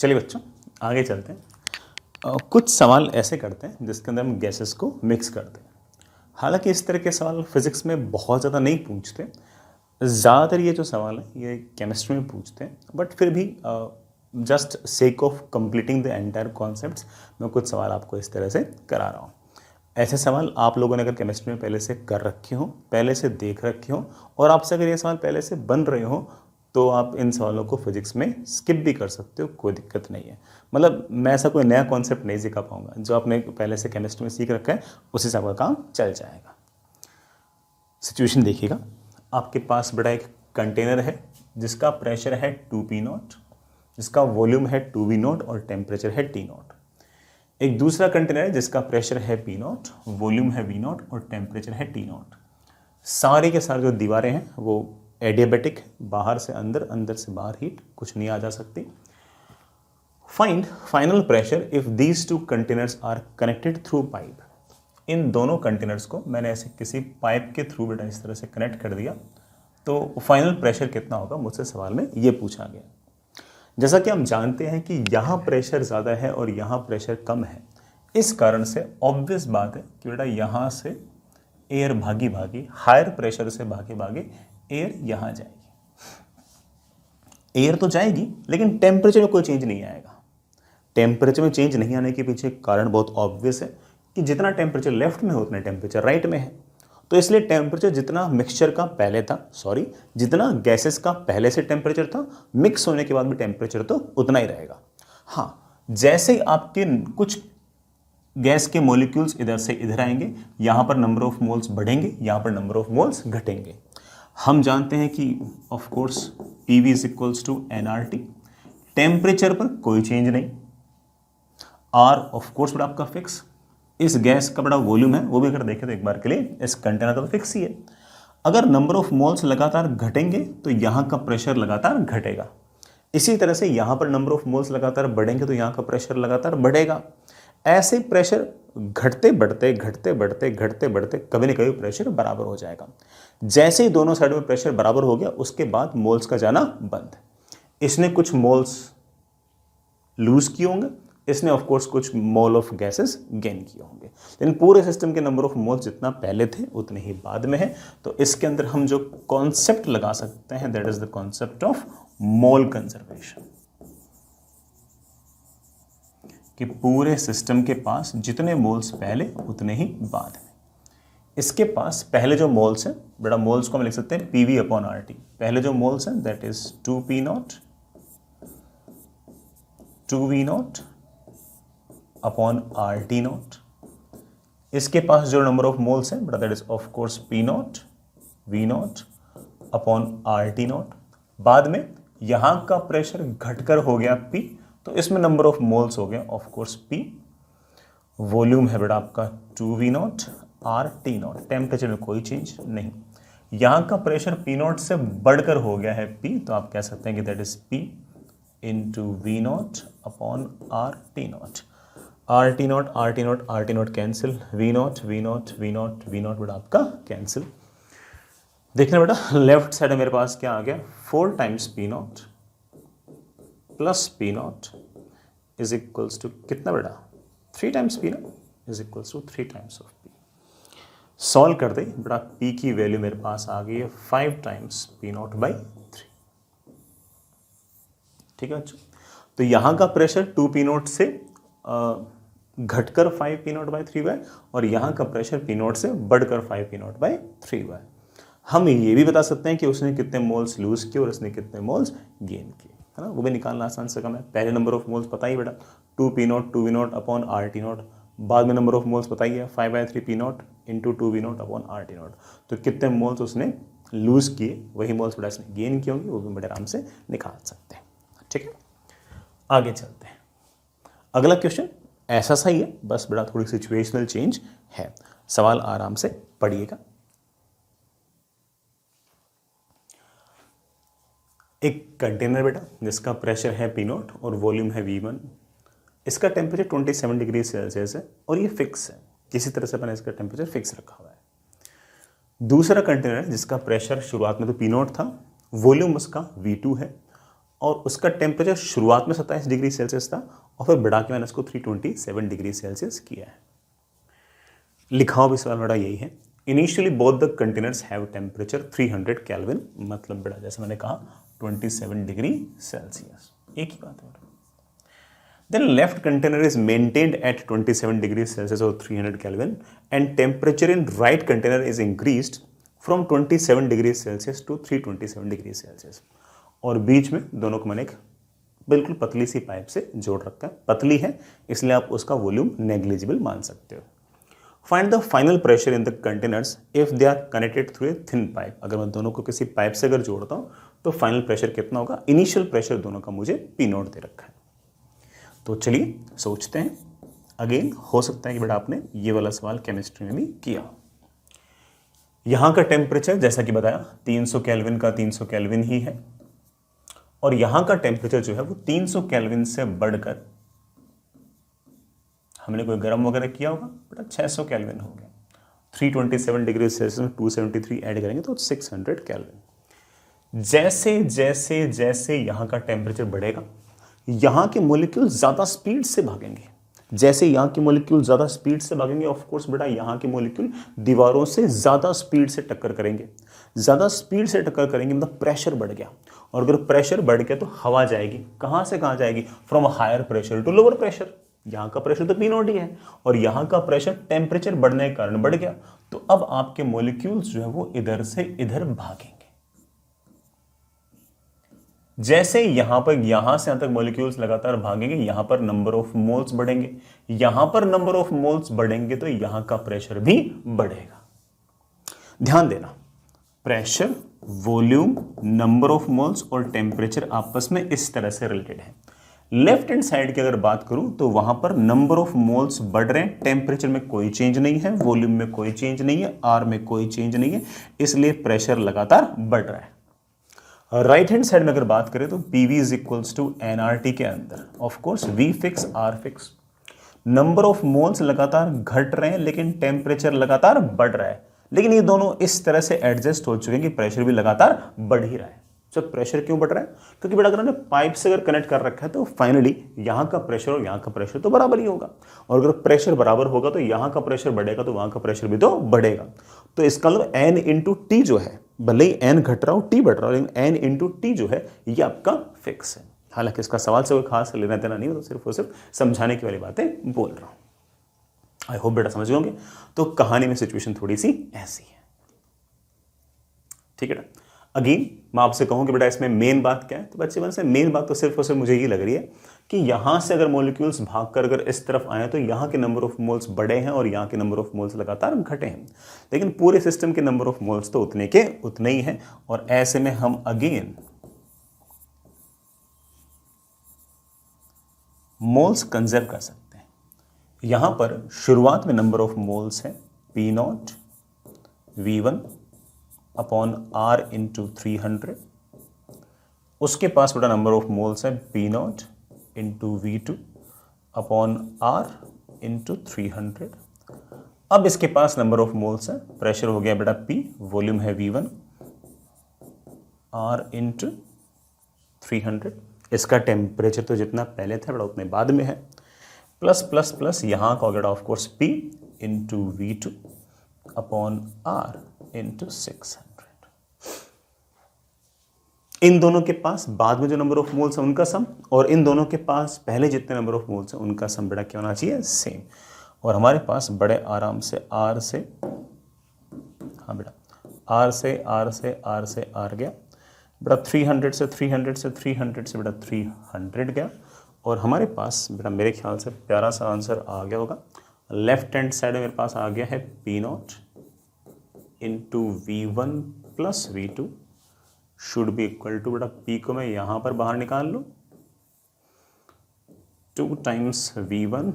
चलिए बच्चों आगे चलते हैं। कुछ सवाल ऐसे करते हैं जिसके अंदर हम गैसेस को मिक्स करते हैं। हालांकि इस तरह के सवाल फिजिक्स में बहुत ज़्यादा नहीं पूछते, ज़्यादातर ये जो सवाल है ये केमिस्ट्री में पूछते हैं, बट फिर भी just sake of completing the entire concepts मैं कुछ सवाल आपको इस तरह से करा रहा हूँ। ऐसे सवाल आप लोगों ने अगर केमिस्ट्री में पहले से कर रखे हो, पहले से देख रखे हो, और आपसे अगर ये सवाल पहले से बन रहे हो तो आप इन सवालों को फिजिक्स में स्किप भी कर सकते हो, कोई दिक्कत नहीं है। मतलब मैं ऐसा कोई नया कॉन्सेप्ट नहीं सिखा पाऊंगा, जो आपने पहले से केमिस्ट्री में सीख रखा है उसी से आपका काम चल जाएगा। सिचुएशन देखिएगा, आपके पास बड़ा एक कंटेनर है जिसका प्रेशर है 2p0, जिसका वॉल्यूम है 2v0 और टेम्परेचर है T0। एक दूसरा कंटेनर है जिसका प्रेशर है P0, वॉल्यूम है V0 और टेम्परेचर है T0। सारे के सारे जो दीवारें हैं वो एडियाबैटिक, बाहर से अंदर, अंदर से बाहर हीट, कुछ नहीं आ जा सकती। Find final pressure if these two containers are connected through pipe. इन दोनों कंटेनर्स को मैंने ऐसे किसी पाइप के थ्रू बेटा इस तरह से कनेक्ट कर दिया तो फाइनल प्रेशर कितना होगा, मुझसे सवाल में ये पूछा गया। जैसा कि हम जानते हैं कि यहाँ प्रेशर ज़्यादा है और यहाँ प्रेशर कम है, इस कारण से ऑब्वियस बात है कि बेटा यहाँ से एयर भागी भागी, हायर प्रेशर से भागे भागे एयर यहाँ जाएगी। एयर तो जाएगी लेकिन टेम्परेचर में कोई चेंज नहीं आएगा। टेम्परेचर में चेंज नहीं आने के पीछे कारण बहुत ऑब्वियस है कि जितना टेम्परेचर लेफ्ट में है उतना टेम्परेचर राइट में है। तो इसलिए टेम्परेचर जितना मिक्सचर का पहले था, जितना गैसेस का पहले से टेम्परेचर था, मिक्स होने के बाद भी टेम्परेचर तो उतना ही रहेगा। हाँ, जैसे ही आपके कुछ गैस के मॉलिक्यूल्स इधर से इधर आएंगे, यहाँ पर नंबर ऑफ मोल्स बढ़ेंगे, यहाँ पर नंबर ऑफ मोल्स घटेंगे। हम जानते हैं कि of course PV is equals to nRT। Temperature पर कोई चेंज नहीं। R ऑफ कोर्स बड़ा आपका फिक्स। इस गैस का बड़ा वॉल्यूम है, वो भी अगर देखें तो एक बार के लिए इस कंटेनर का तो फिक्स ही है। अगर नंबर ऑफ मोल्स लगातार घटेंगे तो यहाँ का प्रेशर लगातार घटेगा। इसी तरह से यहाँ पर नंबर ऑफ मोल्स लगातार बढ़ेंगे तो यहाँ का प्रेशर लगातार बढ़ेगा। ऐसे प्रेशर घटते बढ़ते घटते बढ़ते घटते बढ़ते कभी न कभी प्रेशर बराबर हो जाएगा। जैसे ही दोनों साइड में प्रेशर बराबर हो गया उसके बाद मोल्स का जाना बंद। इसने कुछ मोल्स लूज किए होंगे, इसने ऑफ कोर्स कुछ मोल ऑफ गैसेस गेन किए होंगे, लेकिन पूरे सिस्टम के नंबर ऑफ मोल्स जितना पहले थे उतने ही बाद में है। तो इसके अंदर हम जो कॉन्सेप्ट लगा सकते हैं that is the concept of mole conservation, कि पूरे सिस्टम के पास जितने मोल्स पहले उतने ही बाद में। इसके पास पहले जो मोल्स हैं, बड़ा मोल्स को हम लिख सकते हैं PV/RT। पहले जो मोल्स हैं that is 2p0 2v0 upon RT0। इसके पास जो नंबर ऑफ मोल्स हैं बड़ा that is of course P0 V0 upon RT0। बाद में यहां का प्रेशर घटकर हो गया P, तो इसमें नंबर ऑफ मोल्स हो गया ऑफ कोर्स P। वॉल्यूम है बेटा आपका 2v0 RT0। टेम्परेचर में कोई चेंज नहीं। यहाँ का प्रेशर P0 से बढ़कर हो गया है P, तो आप कह सकते हैं कि that is P into V0 upon RT0। RT0 cancel, V0 बेटा आपका कैंसिल। देखना बेटा लेफ्ट साइड में मेरे पास क्या आ गया, 4 times P0 plus P0 is equals to कितना बेटा, 3 times P0 is equals to 3 times of P। Solve कर दे बेटा, P की वैल्यू मेरे पास आ गई है 5 टाइम्स P0/3। ठीक है बच्चों, तो यहाँ का प्रेशर 2p0 से घटकर 5p0/3 हुआ है और यहाँ का प्रेशर P0 से बढ़कर 5p0/3 हुआ है। हम ये भी बता सकते हैं कि उसने कितने मोल्स लूज किए और उसने कितने मोल्स गेन किए, है ना, वो भी निकालना आसान से कम है। पहले नंबर ऑफ मोल्स पता ही बेटा 2p0 2v0 अपॉन RT0। बाद में नंबर ऑफ मोल्स पता ही है 5/3p0 into 2v0 upon RT0। तो कितने मोल्स उसने लूज किए, वही मोल्स बेटा इसने गेन किए होंगे, वो भी बड़े आराम से निकाल सकते हैं। ठीक है, आगे चलते हैं। अगला क्वेश्चन ऐसा सा ही है, बस बड़ा थोड़ी सिचुएशनल चेंज है। सवाल आराम से पढ़िएगा। एक कंटेनर बेटा जिसका प्रेशर है P0 और वॉल्यूम है V1। इसका टेम्परेचर 27 डिग्री सेल्सियस है और ये फिक्स है, किसी तरह से मैंने इसका टेम्परेचर फिक्स रखा हुआ है। दूसरा कंटेनर जिसका प्रेशर शुरुआत में तो P0 था, वॉल्यूम उसका V2 है और उसका टेम्परेचर शुरुआत में 27 डिग्री सेल्सियस था और फिर बढ़ा के मैंने इसको 327 डिग्री सेल्सियस किया है। लिखा हुआ भी सवाल बड़ा यही है, initially both the containers have temperature 300 kelvin, मतलब बड़ा जैसे मैंने कहा 27 डिग्री सेल्सियस, एक ही बात है। Then left container is maintained at 27 degrees Celsius or 300 Kelvin and temperature in right container is increased from 27 degrees Celsius to 327 degrees Celsius। और बीच में दोनों को मैंने एक बिल्कुल पतली सी पाइप से जोड़ रखा है, पतली है इसलिए आप उसका वॉल्यूम नेग्लिजिबल मान सकते हो। Find the final pressure in the containers if they are connected through a thin pipe. अगर मैं दोनों को किसी पाइप से अगर जोड़ता हूँ तो फाइनल प्रेशर कितना होगा। इनिशियल प्रेशर दोनों का मुझे पी नोट दे रखा है। तो चलिए सोचते हैं। अगेन हो सकता है कि बेटा आपने ये वाला सवाल केमिस्ट्री में भी किया। यहां का टेम्परेचर जैसा कि बताया 300 केल्विन का 300 केल्विन ही है और यहां का टेम्परेचर जो है वो 300 केल्विन से बढ़कर हमने कोई गर्म वगैरह किया होगा बेटा 600 केल्विन हो गया। 327 डिग्री सेल्सियस में 273 ऐड करेंगे तो 600 केल्विन। जैसे जैसे जैसे यहां का टेम्परेचर बढ़ेगा यहां के मॉलिक्यूल ज्यादा स्पीड से भागेंगे। जैसे यहां के मॉलिक्यूल ज्यादा स्पीड से भागेंगे ऑफ कोर्स बेटा यहां के मॉलिक्यूल दीवारों से ज्यादा स्पीड से टक्कर करेंगे। ज्यादा स्पीड से टक्कर करेंगे मतलब प्रेशर बढ़ गया, और अगर प्रेशर बढ़ गया तो हवा जाएगी। कहां से कहां जाएगी? From higher pressure to lower pressure. यहां का प्रेशर तो P0 ही है और यहां का प्रेशर टेम्परेचर बढ़ने के कारण बढ़ गया, तो अब आपके मॉलिक्यूल्स जो है वो इधर से इधर भागेंगे। जैसे यहां से यहां तक मॉलिक्यूल्स लगातार भागेंगे, यहां पर नंबर ऑफ मोल्स बढ़ेंगे, यहां पर नंबर ऑफ मोल्स बढ़ेंगे तो यहां का प्रेशर भी बढ़ेगा। ध्यान देना, pressure, volume, number of moles और टेम्परेचर आपस में इस तरह से रिलेटेड है। लेफ्ट हैंड साइड की अगर बात करूं तो वहां पर नंबर ऑफ मोल्स बढ़ रहे हैं, टेम्परेचर में कोई चेंज नहीं है, वॉल्यूम में कोई चेंज नहीं है, आर में कोई चेंज नहीं है, इसलिए प्रेशर लगातार बढ़ रहा है। राइट हैंड साइड में अगर बात करें तो PV is equals to NRT के अंदर of course V fix R fix. Number of moles लगातार घट रहे हैं लेकिन टेम्परेचर लगातार बढ़ रहा है, लेकिन ये दोनों इस तरह से एडजस्ट हो चुके हैं कि प्रेशर भी लगातार बढ़ ही रहा है। तो प्रेशर क्यों बढ़ रहा है? क्योंकि बेटा अगर हमने पाइप से अगर कनेक्ट कर रखा है तो फाइनली यहाँ का प्रेशर और यहाँ का प्रेशर तो बराबर ही होगा, और अगर प्रेशर बराबर होगा तो यहाँ का प्रेशर बढ़ेगा तो वहाँ का प्रेशर भी तो बढ़ेगा। तो इसका मतलब N इंटू टी जो है, भले ही N घट रहा हो T बढ़ रहा हो, लेकिन N इंटू टी जो है ये आपका फिक्स है। हालांकि इसका सवाल से कोई खास लेना देना नहीं हो, तो सिर्फ और सिर्फ समझाने की वाली बातें बोल रहा हूँ। आई होप बेटा समझ गए। तो कहानी में सिचुएशन थोड़ी सी ऐसी है, ठीक है ना। अगेन मैं आपसे कहूं कि बेटा इसमें मेन बात क्या है, तो बच्चे मन से मेन बात तो सिर्फ और सिर्फ मुझे ये लग रही है कि यहां से अगर मॉलिक्यूल्स भागकर अगर इस तरफ आए तो यहां के नंबर ऑफ मोल्स बढ़े हैं और यहां के नंबर ऑफ मोल्स लगातार घटे हैं, लेकिन पूरे सिस्टम के नंबर ऑफ मोल्स तो उतने के उतने ही हैं। और ऐसे में हम अगेन मोल्स कंजर्व कर सकते हैं। यहां पर शुरुआत में नंबर ऑफ मोल्स है P0 V1 upon R into 300। उसके पास बेटा नंबर ऑफ मोल्स है P0 into V2 upon R into 300। अब इसके पास नंबर ऑफ मोल्स है, प्रेशर हो गया बेटा P, वॉल्यूम है V1 R इंटू 300। इसका टेम्परेचर तो जितना पहले था बेटा उतने बाद में है, प्लस प्लस प्लस यहाँ का हो गया of course P into V2 upon R into 600। इन दोनों के पास बाद में जो नंबर ऑफ मोल्स है उनका सम, और इन दोनों के पास पहले जितने नंबर ऑफ मोल्स है उनका सम बेटा क्या होना चाहिए? सेम। और हमारे पास बड़े आराम से R से, हाँ बेटा R से R से R से R गया बेटा, 300 से 300 से 300 से बेटा 300 गया, और हमारे पास बेटा मेरे ख्याल से प्यारा सा आंसर आ गया होगा। लेफ्ट हैंड साइड में मेरे पास आ गया है P0 into V1 plus V2 should be equal to बेटा P को मैं यहां पर बाहर निकाल लूं 2 times V1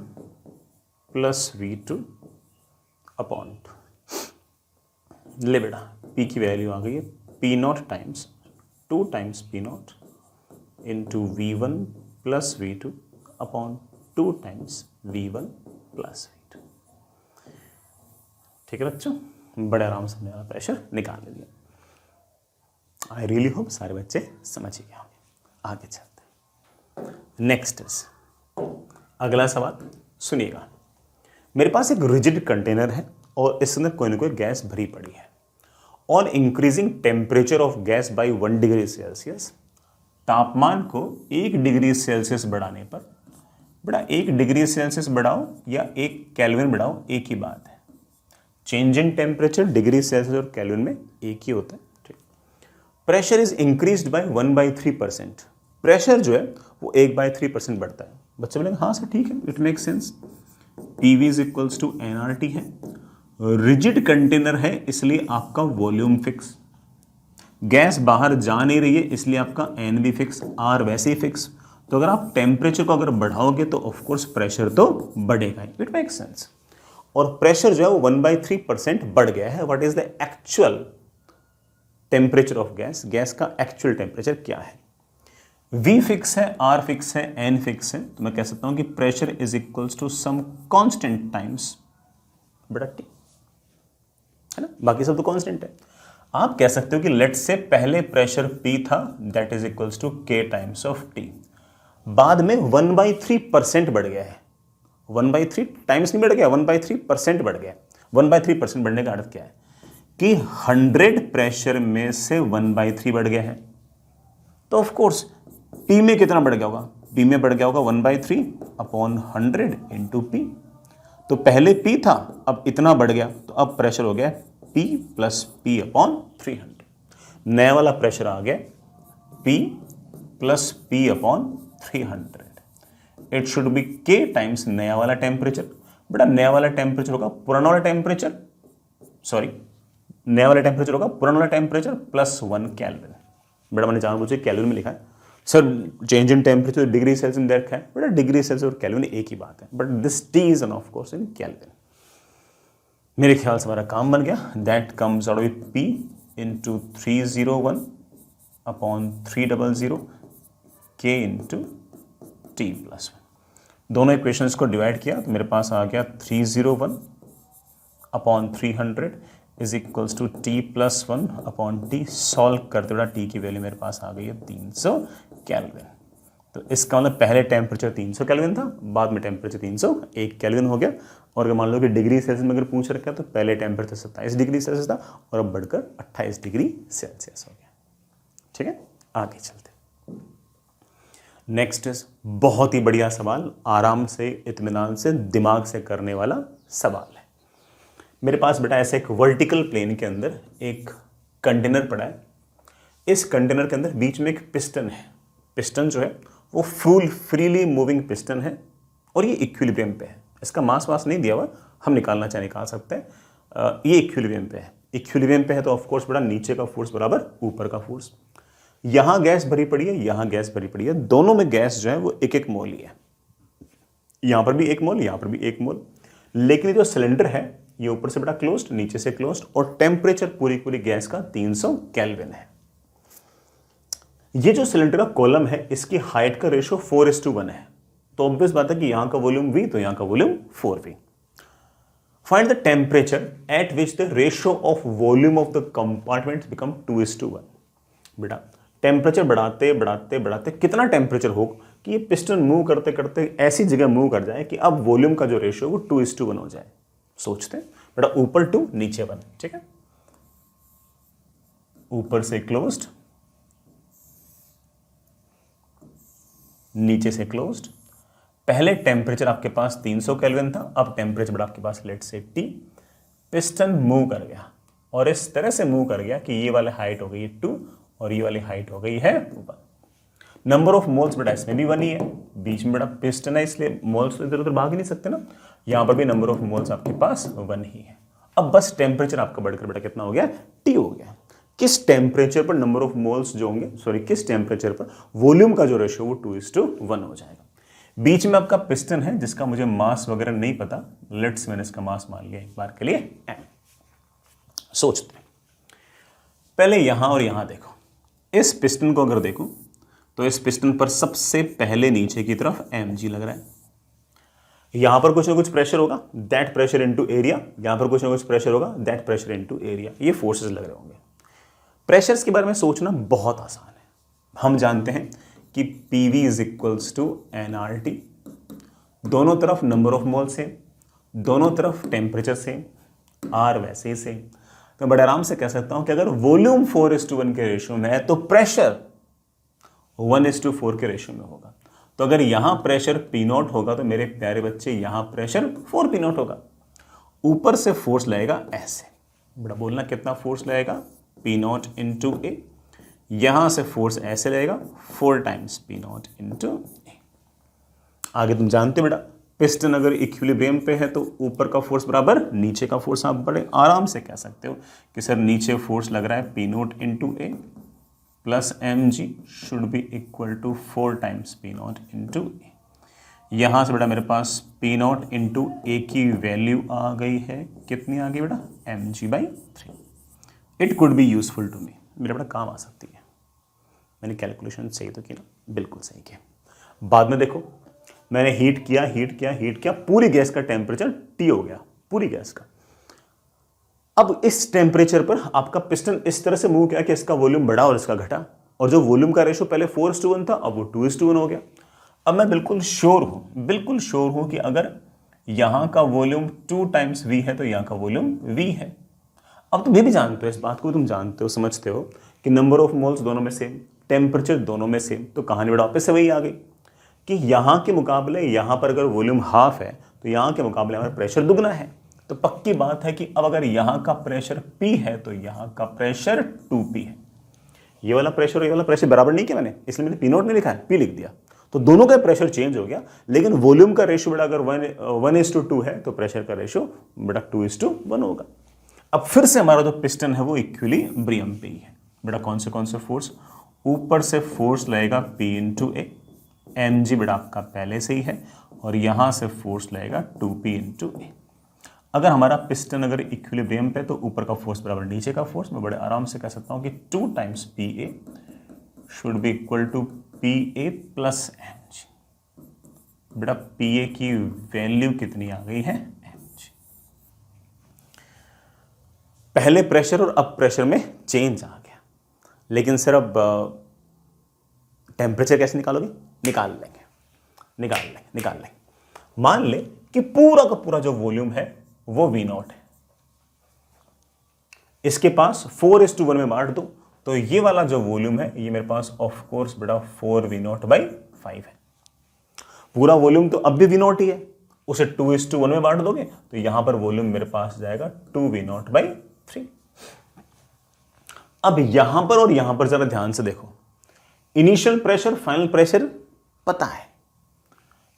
plus V2 upon 2। ले बेटा P की वैल्यू आ गई है P0 times 2 times P0 into V1 plus V2 upon 2 times V1 plus V2। ठीक है बच्चों, बड़े आराम से मेरा प्रेशर निकाल लिया। आई रियली होप सारे बच्चे समझ गए होंगे। आगे चलते हैं। नेक्स्ट इज, अगला सवाल सुनिएगा। मेरे पास एक रिजिड कंटेनर है और इसके अंदर कोई ना कोई गैस भरी पड़ी है। On increasing temperature of gas by 1 degree Celsius, तापमान को 1 डिग्री सेल्सियस बढ़ाने पर, बड़ा 1 डिग्री सेल्सियस बढ़ाओ या 1 केल्विन बढ़ाओ एक ही बात है। Change in temperature degree Celsius और केल्विन में एक ही होता है, ठीक। Pressure is increased by 1/3%, pressure जो है वो 1/3% बढ़ता है। बच्चे बोलेंगे हाँ सर ठीक है, it make sense. PV is equals to nRT है, रिजिड कंटेनर है इसलिए आपका वॉल्यूम फिक्स, गैस बाहर जा नहीं रही है इसलिए आपका N भी फिक्स, R वैसे ही फिक्स। तो अगर आप टेम्परेचर को अगर बढ़ाओगे तो ऑफ कोर्स प्रेशर तो बढ़ेगा ही, इट मेक सेंस। और प्रेशर जो है वो 1/3% बढ़ गया है। What is the actual temperature of gas, gas का एक्चुअल टेम्परेचर क्या है? V फिक्स है, R फिक्स है, N फिक्स है, तो मैं कह सकता हूं कि pressure is equals to some constant times बड़ा T, है ना, बाकी सब तो कांस्टेंट है। आप कह सकते हो कि लेट से पहले प्रेशर P था, that is equals to K times of T, बाद में 1/3% बढ़ गया है। 1/3 टाइम्स नहीं बढ़ गया, 1/3% बढ़ गया। 1/3% बढ़ने का अर्थ क्या है कि 100 प्रेशर में से 1/3 बढ़ गया है। तो ऑफ कोर्स P में कितना बढ़ गया होगा? P में बढ़ गया होगा 1/3 अपॉन 100 इंटू P। तो पहले P था, अब इतना बढ़ गया, तो अब प्रेशर हो गया P प्लस P अपॉन 300। नया वाला प्रेशर आ गया P plus P upon 300। It should be K times नया वाला टेम्परेचर। बेटा नया वाला टेम्परेचर होगा पुराना वाला टेम्परेचर, सॉरी नया वाला टेम्परेचर होगा पुराना वाला टेम्परेचर प्लस 1 केल्विन। बेटा मैंने जानबूझ के केल्विन में लिखा है, sir change in temperature degree Celsius में रखा है। बेटा डिग्री सेल्सियस और केल्विन एक ही बात है, but this T is of course in kelvin. मेरे ख्याल से हमारा काम बन गया। That comes out with P into 301 upon 300 K into T plus 1। दोनों इक्वेशंस को डिवाइड किया तो मेरे पास आ गया 301 upon 300 is equals to T plus 1 upon T। Solve करते हुए T की वैल्यू मेरे पास आ गई है 300 केल्विन। तो इसका मतलब पहले टेम्परेचर 300 केल्विन था, बाद में टेम्परेचर 301 केल्विन हो गया। और अगर मान लो कि डिग्री सेल्सियस में अगर पूछ रखा तो पहले टेम्परेचर 27 डिग्री सेल्सियस था और अब बढ़कर 28 डिग्री सेल्सियस हो गया। ठीक है, आगे चलते। नेक्स्ट इज बहुत ही बढ़िया सवाल, आराम से इत्मीनान से दिमाग से करने वाला सवाल है। मेरे पास बेटा ऐसे एक वर्टिकल प्लेन के अंदर एक कंटेनर पड़ा है। इस कंटेनर के अंदर बीच में एक पिस्टन है। पिस्टन जो है वो फ्रीली मूविंग पिस्टन है और ये इक्विलिब्रियम पे है। इसका मास नहीं दिया हुआ, हम निकालना चाहे निकाल सकते हैं। ये इक्विलिब्रियम पे है। इक्विलिब्रियम पे है तो ऑफकोर्स बेटा नीचे का फोर्स बराबर ऊपर का फोर्स। यहां गैस भरी पड़ी है, यहां गैस भरी पड़ी है, दोनों में गैस जो है वो 1-1 मोल ही है। यहां पर भी 1 मोल, यहां पर भी 1 मोल। लेकिन जो सिलेंडर है ये ऊपर से बेटा क्लोज्ड, नीचे से क्लोज्ड, और टेम्परेचर पूरी गैस का 300 केल्विन है। ये जो सिलेंडर का कॉलम है इसकी हाइट का रेशियो 4:1 है। तो ऑब्वियस बात है कि यहां का वॉल्यूम V तो यहां का volume 4V। Find the temperature at which the ratio of volume of the compartment become 2:1। बेटा टेम्परेचर बढ़ाते कितना टेम्परेचर हो कि ये पिस्टन मूव करते करते ऐसी जगह मूव कर जाए कि अब वॉल्यूम का जो रेशियो वो 2:1 हो जाए। सोचते हैं बेटा, ऊपर 2 नीचे 1, ठीक है, ऊपर से क्लोज्ड नीचे से क्लोज्ड। पहले टेम्परेचर आपके पास 300 केल्विन था, अब टेम्परेचर बेटा आपके पास लेट से T। पिस्टन मूव कर गया और इस तरह से मूव कर गया कि ये वाली हाइट हो गई है 2 और ये वाली हाइट हो गई है 1। नंबर ऑफ मोल्स बेटा इसमें भी 1 ही है, बीच में बेटा पिस्टन है इसलिए मोल्स इधर उधर भाग ही नहीं सकते ना। यहां पर भी नंबर ऑफ मोल्स आपके पास 1 ही है। अब बस टेम्परेचर आपका बढ़कर बेटा कितना हो गया? T हो गया। किस टेम्परेचर पर नंबर ऑफ मोल्स जो होंगे, सॉरी किस टेम्परेचर पर वॉल्यूम का जो रेशियो वो 2:1 हो जाएगा। बीच में आपका पिस्टन है जिसका मुझे मास वगैरह नहीं पता, लेट्स मैंने इसका मास मान लिया एक बार के लिए M। सोचते हैं पहले यहां और यहां देखो। इस पिस्टन को अगर देखो तो इस पिस्टन पर सबसे पहले नीचे की तरफ mg लग रहा है। यहां पर कुछ ना कुछ प्रेशर होगा, दैट प्रेशर इनटू एरिया। यहां पर कुछ ना कुछ प्रेशर होगा, दैट प्रेशर इनटू एरिया। ये फोर्सेस लग रहे होंगे। प्रेशर्स के बारे में सोचना बहुत आसान है। हम जानते हैं कि PV is equals to nRT, दोनों तरफ नंबर ऑफ मोल सेम, दोनों तरफ टेम्परेचर सेम, R वैसे ही सेम। तो बड़े आराम से कह सकता हूं कि अगर वॉल्यूम 4:1 के रेशियो में है तो प्रेशर 1:4 के रेशियो में होगा। तो अगर यहां प्रेशर P0 होगा तो मेरे प्यारे बच्चे यहां प्रेशर 4 P0 होगा। ऊपर से फोर्स लगेगा ऐसे, बड़ा बोलना कितना फोर्स लगेगा, P0 इंटू ए। यहां से फोर्स ऐसे लगेगा 4 टाइम्स P0 इंटू ए। आगे तुम जानते हो बेटा, पिस्टन अगर इक्विलिब्रियम पे है तो ऊपर का फोर्स बराबर नीचे का फोर्स। आप बड़े आराम से कह सकते हो कि सर नीचे फोर्स लग रहा है P0 into a plus mg should be equal to 4 times P0 into a. यहां से बेटा मेरे पास P0 इंटू ए की वैल्यू आ गई है, कितनी आ गई बेटा, mg/3। It could be useful to me, मेरे बेटा काम आ सकती है। मैंने कैलकुलेशन सही तो की ना, बिल्कुल सही किया। बाद में देखो मैंने हीट किया, पूरी गैस का टेम्परेचर T हो गया, पूरी गैस का। अब इस टेम्परेचर पर आपका पिस्टन इस तरह से मूव किया कि इसका वॉल्यूम बढ़ा और इसका घटा, और जो वॉल्यूम का रेशियो पहले 4:1 था अब वो 2:1 हो गया। अब मैं बिल्कुल श्योर हूं कि अगर यहां का वॉल्यूम 2 टाइम्स V है तो यहां का वॉल्यूम V है। अब तुम ये भी जानते हो, इस बात को तुम जानते हो, समझते हो कि नंबर ऑफ मोल्स दोनों में सेम, टेम्परेचर दोनों में सेम। तो कहानी बेटा वापस से वही आ गई कि यहां के मुकाबले यहां पर अगर वॉल्यूम हाफ है तो यहां के मुकाबले हमारा प्रेशर दुगना है। तो पक्की बात है कि अब अगर यहां का प्रेशर P है तो यहां का प्रेशर 2P है। ये वाला प्रेशर और ये वाला प्रेशर बराबर नहीं किया मैंने, इसलिए मैंने P0 नहीं लिखा है, P लिख दिया। तो दोनों का प्रेशर चेंज हो गया, लेकिन वॉल्यूम का रेशियो बेटा अगर 1:2 है तो प्रेशर का रेशियो बेटा 2:1 होगा। अब फिर से हमारा जो पिस्टन है वो इक्विलिब्रियम पे ही है। बेटा कौन से फोर्स, ऊपर से फोर्स लगेगा P इंटू ए, mg बेटा आपका पहले से ही है, और यहां से फोर्स लगेगा 2P इंटू ए। अगर हमारा पिस्टन अगर इक्विलिब्रियम पे तो ऊपर का फोर्स बराबर नीचे का फोर्स। मैं बड़े आराम से कह सकता हूं कि 2 times PA should be equal to PA plus mg। बेटा PA की वैल्यू कितनी आ गई है, mg। पहले प्रेशर और अब प्रेशर में चेंज आ गया, लेकिन सर अब टेम्परेचर कैसे निकालोगे, निकाल लेंगे। मान ले कि पूरा का पूरा जो वॉल्यूम है वो V0 है, इसके पास 4:1 में बांट दो तो ये वाला जो वॉल्यूम है ये मेरे पास ऑफ कोर्स बेटा 4V0/5 है। पूरा वॉल्यूम तो अब भी V0 ही है, उसे 2:1 में बांट दोगे तो यहां पर वॉल्यूम मेरे पास जाएगा 2V0/3। अब यहां पर और यहां पर जरा ध्यान से देखो, इनिशियल प्रेशर फाइनल प्रेशर पता है,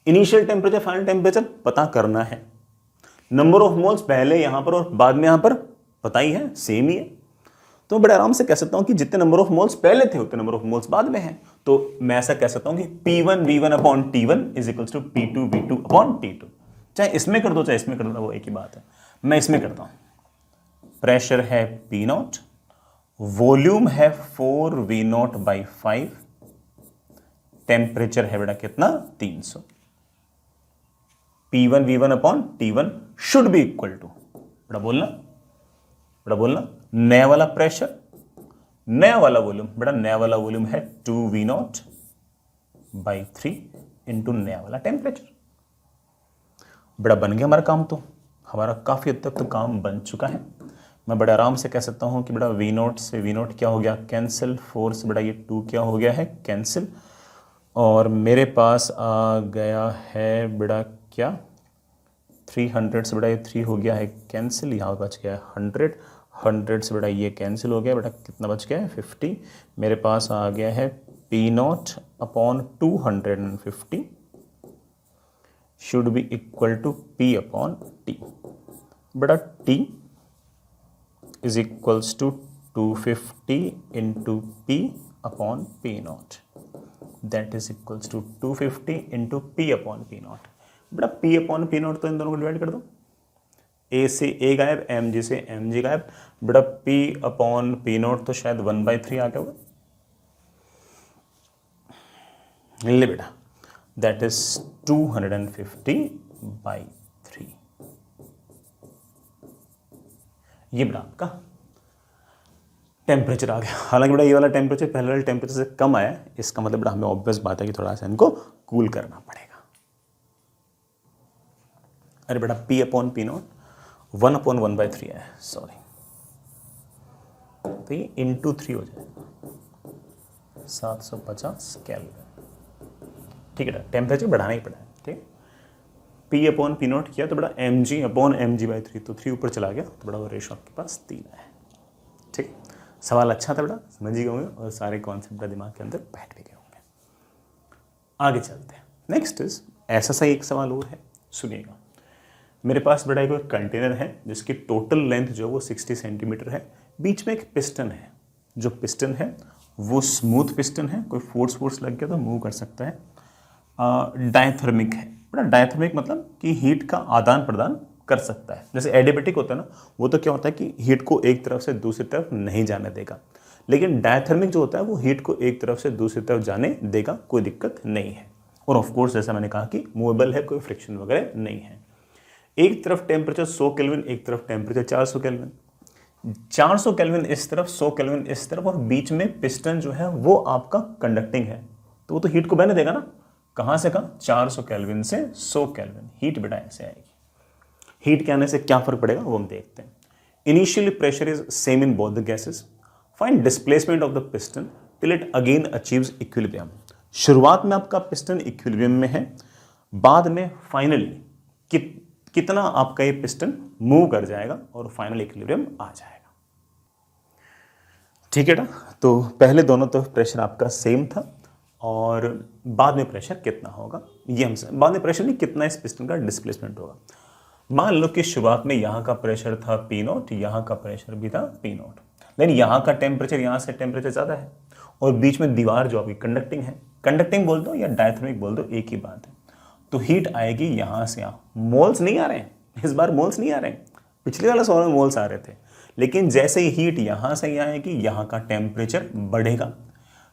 इनिशियल टेम्परेचर फाइनल टेम्परेचर पता करना है, नंबर ऑफ मोल्स पहले यहां पर और बाद में यहां पर पता ही है, सेम ही है। तो बड़े आराम से कह सकता हूं कि जितने नंबर ऑफ मोल्स पहले थे उतने नंबर ऑफ मोल्स बाद में हैं। तो मैं ऐसा कह सकता हूं कि P1V1/T1 is equals to P2V2/T2। चाहे इसमें कर दो चाहे इसमें कर दो, वो एक ही बात है। मैं इसमें करता हूं, प्रेशर है P0, वॉल्यूम है 4V0/5, टेम्परेचर है बेटा कितना 300। P1V1/T1 should be equal to, बेटा बोलना नया वाला प्रेशर नया वाला वॉल्यूम, बेटा नया वाला वॉल्यूम है 2V0/3 इंटू नया वाला टेम्परेचर। बेटा बन गया हमारा काम, तो हमारा काफी हद तक तो काम बन चुका है। मैं बड़े आराम से कह सकता हूं कि बेटा V0 से V0 क्या हो गया, कैंसिल, 4 से बेटा ये 2 क्या हो गया है, कैंसिल, और मेरे पास आ गया है बेटा क्या 300 से बेटा ये 3 हो गया है कैंसिल, यहाँ बच गया है 100 से बेटा ये कैंसिल हो गया, बेटा कितना बच गया है 50। मेरे पास आ गया है P0/250 should be equal to P/T। बेटा T is equals to 250 into P/P0, that is equals to 250 into P/P0। बेटा P/P0 तो इन दोनों को डिवाइड कर दो, A से A गायब, mg से mg गायब। बेटा P/P0 तो शायद 1/3 आ गया होगा, ले बेटा दैट इज 250/3। ये बेटा आपका टेम्परेचर आ गया। हालांकि बेटा ये वाला टेम्परेचर पहले वाले टेम्परेचर से कम आया है, इसका मतलब बेटा हमें ऑब्वियस बात है कि थोड़ा सा इनको कूल करना पड़ेगा। अरे बेटा P अपॉन P नॉट 1/1/3 है, सॉरी, तो ये इंटू 3 हो जाएगा 750 केल्विन। ठीक है, टेम्परेचर बढ़ाना ही पड़ा है। ठीक, P अपॉन P नॉट किया तो बड़ा mg अपॉन mg/3, तो 3 ऊपर चला गया तो बड़ा वो रेशो आपके पास 3 है। ठीक, सवाल अच्छा था बेटा, समझ ही गए होंगे और सारे कॉन्सेप्ट दिमाग के अंदर बैठ भी गए होंगे। आगे चलते हैं। नेक्स्ट इज ऐसा सा एक सवाल और है, सुनिएगा। मेरे पास बेटा एक कंटेनर है जिसकी टोटल लेंथ जो है वो 60 सेंटीमीटर है, बीच में एक पिस्टन है। जो पिस्टन है वो स्मूथ पिस्टन है, कोई फोर्स लग गया तो मूव कर सकता है। डायथर्मिक है बेटा, डायथर्मिक मतलब कि हीट का आदान प्रदान कर सकता है। जैसे एडियाबैटिक होता है ना, वो तो क्या होता है कि हीट को एक तरफ से दूसरी तरफ नहीं जाने देगा, लेकिन डायथर्मिक जो होता है वो हीट को एक तरफ से दूसरी तरफ जाने देगा, कोई दिक्कत नहीं है। और ऑफ कोर्स जैसा मैंने कहा कि मूवेबल है, कोई फ्रिक्शन वगैरह नहीं है। एक तरफ टेम्परेचर 100 केल्विन, एक तरफ टेम्परेचर 400 केल्विन, 400 केल्विन इस तरफ, 100 केल्विन इस तरफ, और बीच में पिस्टन जो है वो आपका कंडक्टिंग है, तो वो तो हीट को बहने देगा ना। कहां से कहां? 400 केल्विन से 100 केल्विन, हीट बेटा ऐसे आएगी। हीट के आने से क्या फर्क पड़ेगा वो हम देखते हैं। Initially pressure is same in both the gases, find displacement of the piston till it again achieves equilibrium. शुरुआत में आपका पिस्टन इक्विलिब्रियम में है, बाद में फाइनली कितना आपका ये पिस्टन मूव कर जाएगा और फाइनल इक्विलिब्रियम आ जाएगा। ठीक है ना, तो पहले दोनों तरफ प्रेशर आपका सेम था और बाद में प्रेशर कितना होगा ये हम बाद में प्रेशर नहीं, कितना इस पिस्टन का डिस्प्लेसमेंट होगा। मान लो कि शुरुआत में यहाँ का प्रेशर था P नॉट, यहाँ का प्रेशर भी था P नॉट, लेकिन यहाँ का टेम्परेचर यहाँ से टेम्परेचर ज़्यादा है और बीच में दीवार जो आपकी कंडक्टिंग है, कंडक्टिंग बोल दो या डायथर्मिक बोल दो, एक ही बात है। तो हीट आएगी यहाँ से यहाँ, मोल्स नहीं आ रहे हैं इस बार, मोल्स नहीं आ रहे हैं, पिछले वाला सवाल में मोल्स आ रहे थे। लेकिन जैसे ही हीट यहाँ से यहाँ आएगी, यहाँ का टेम्परेचर बढ़ेगा,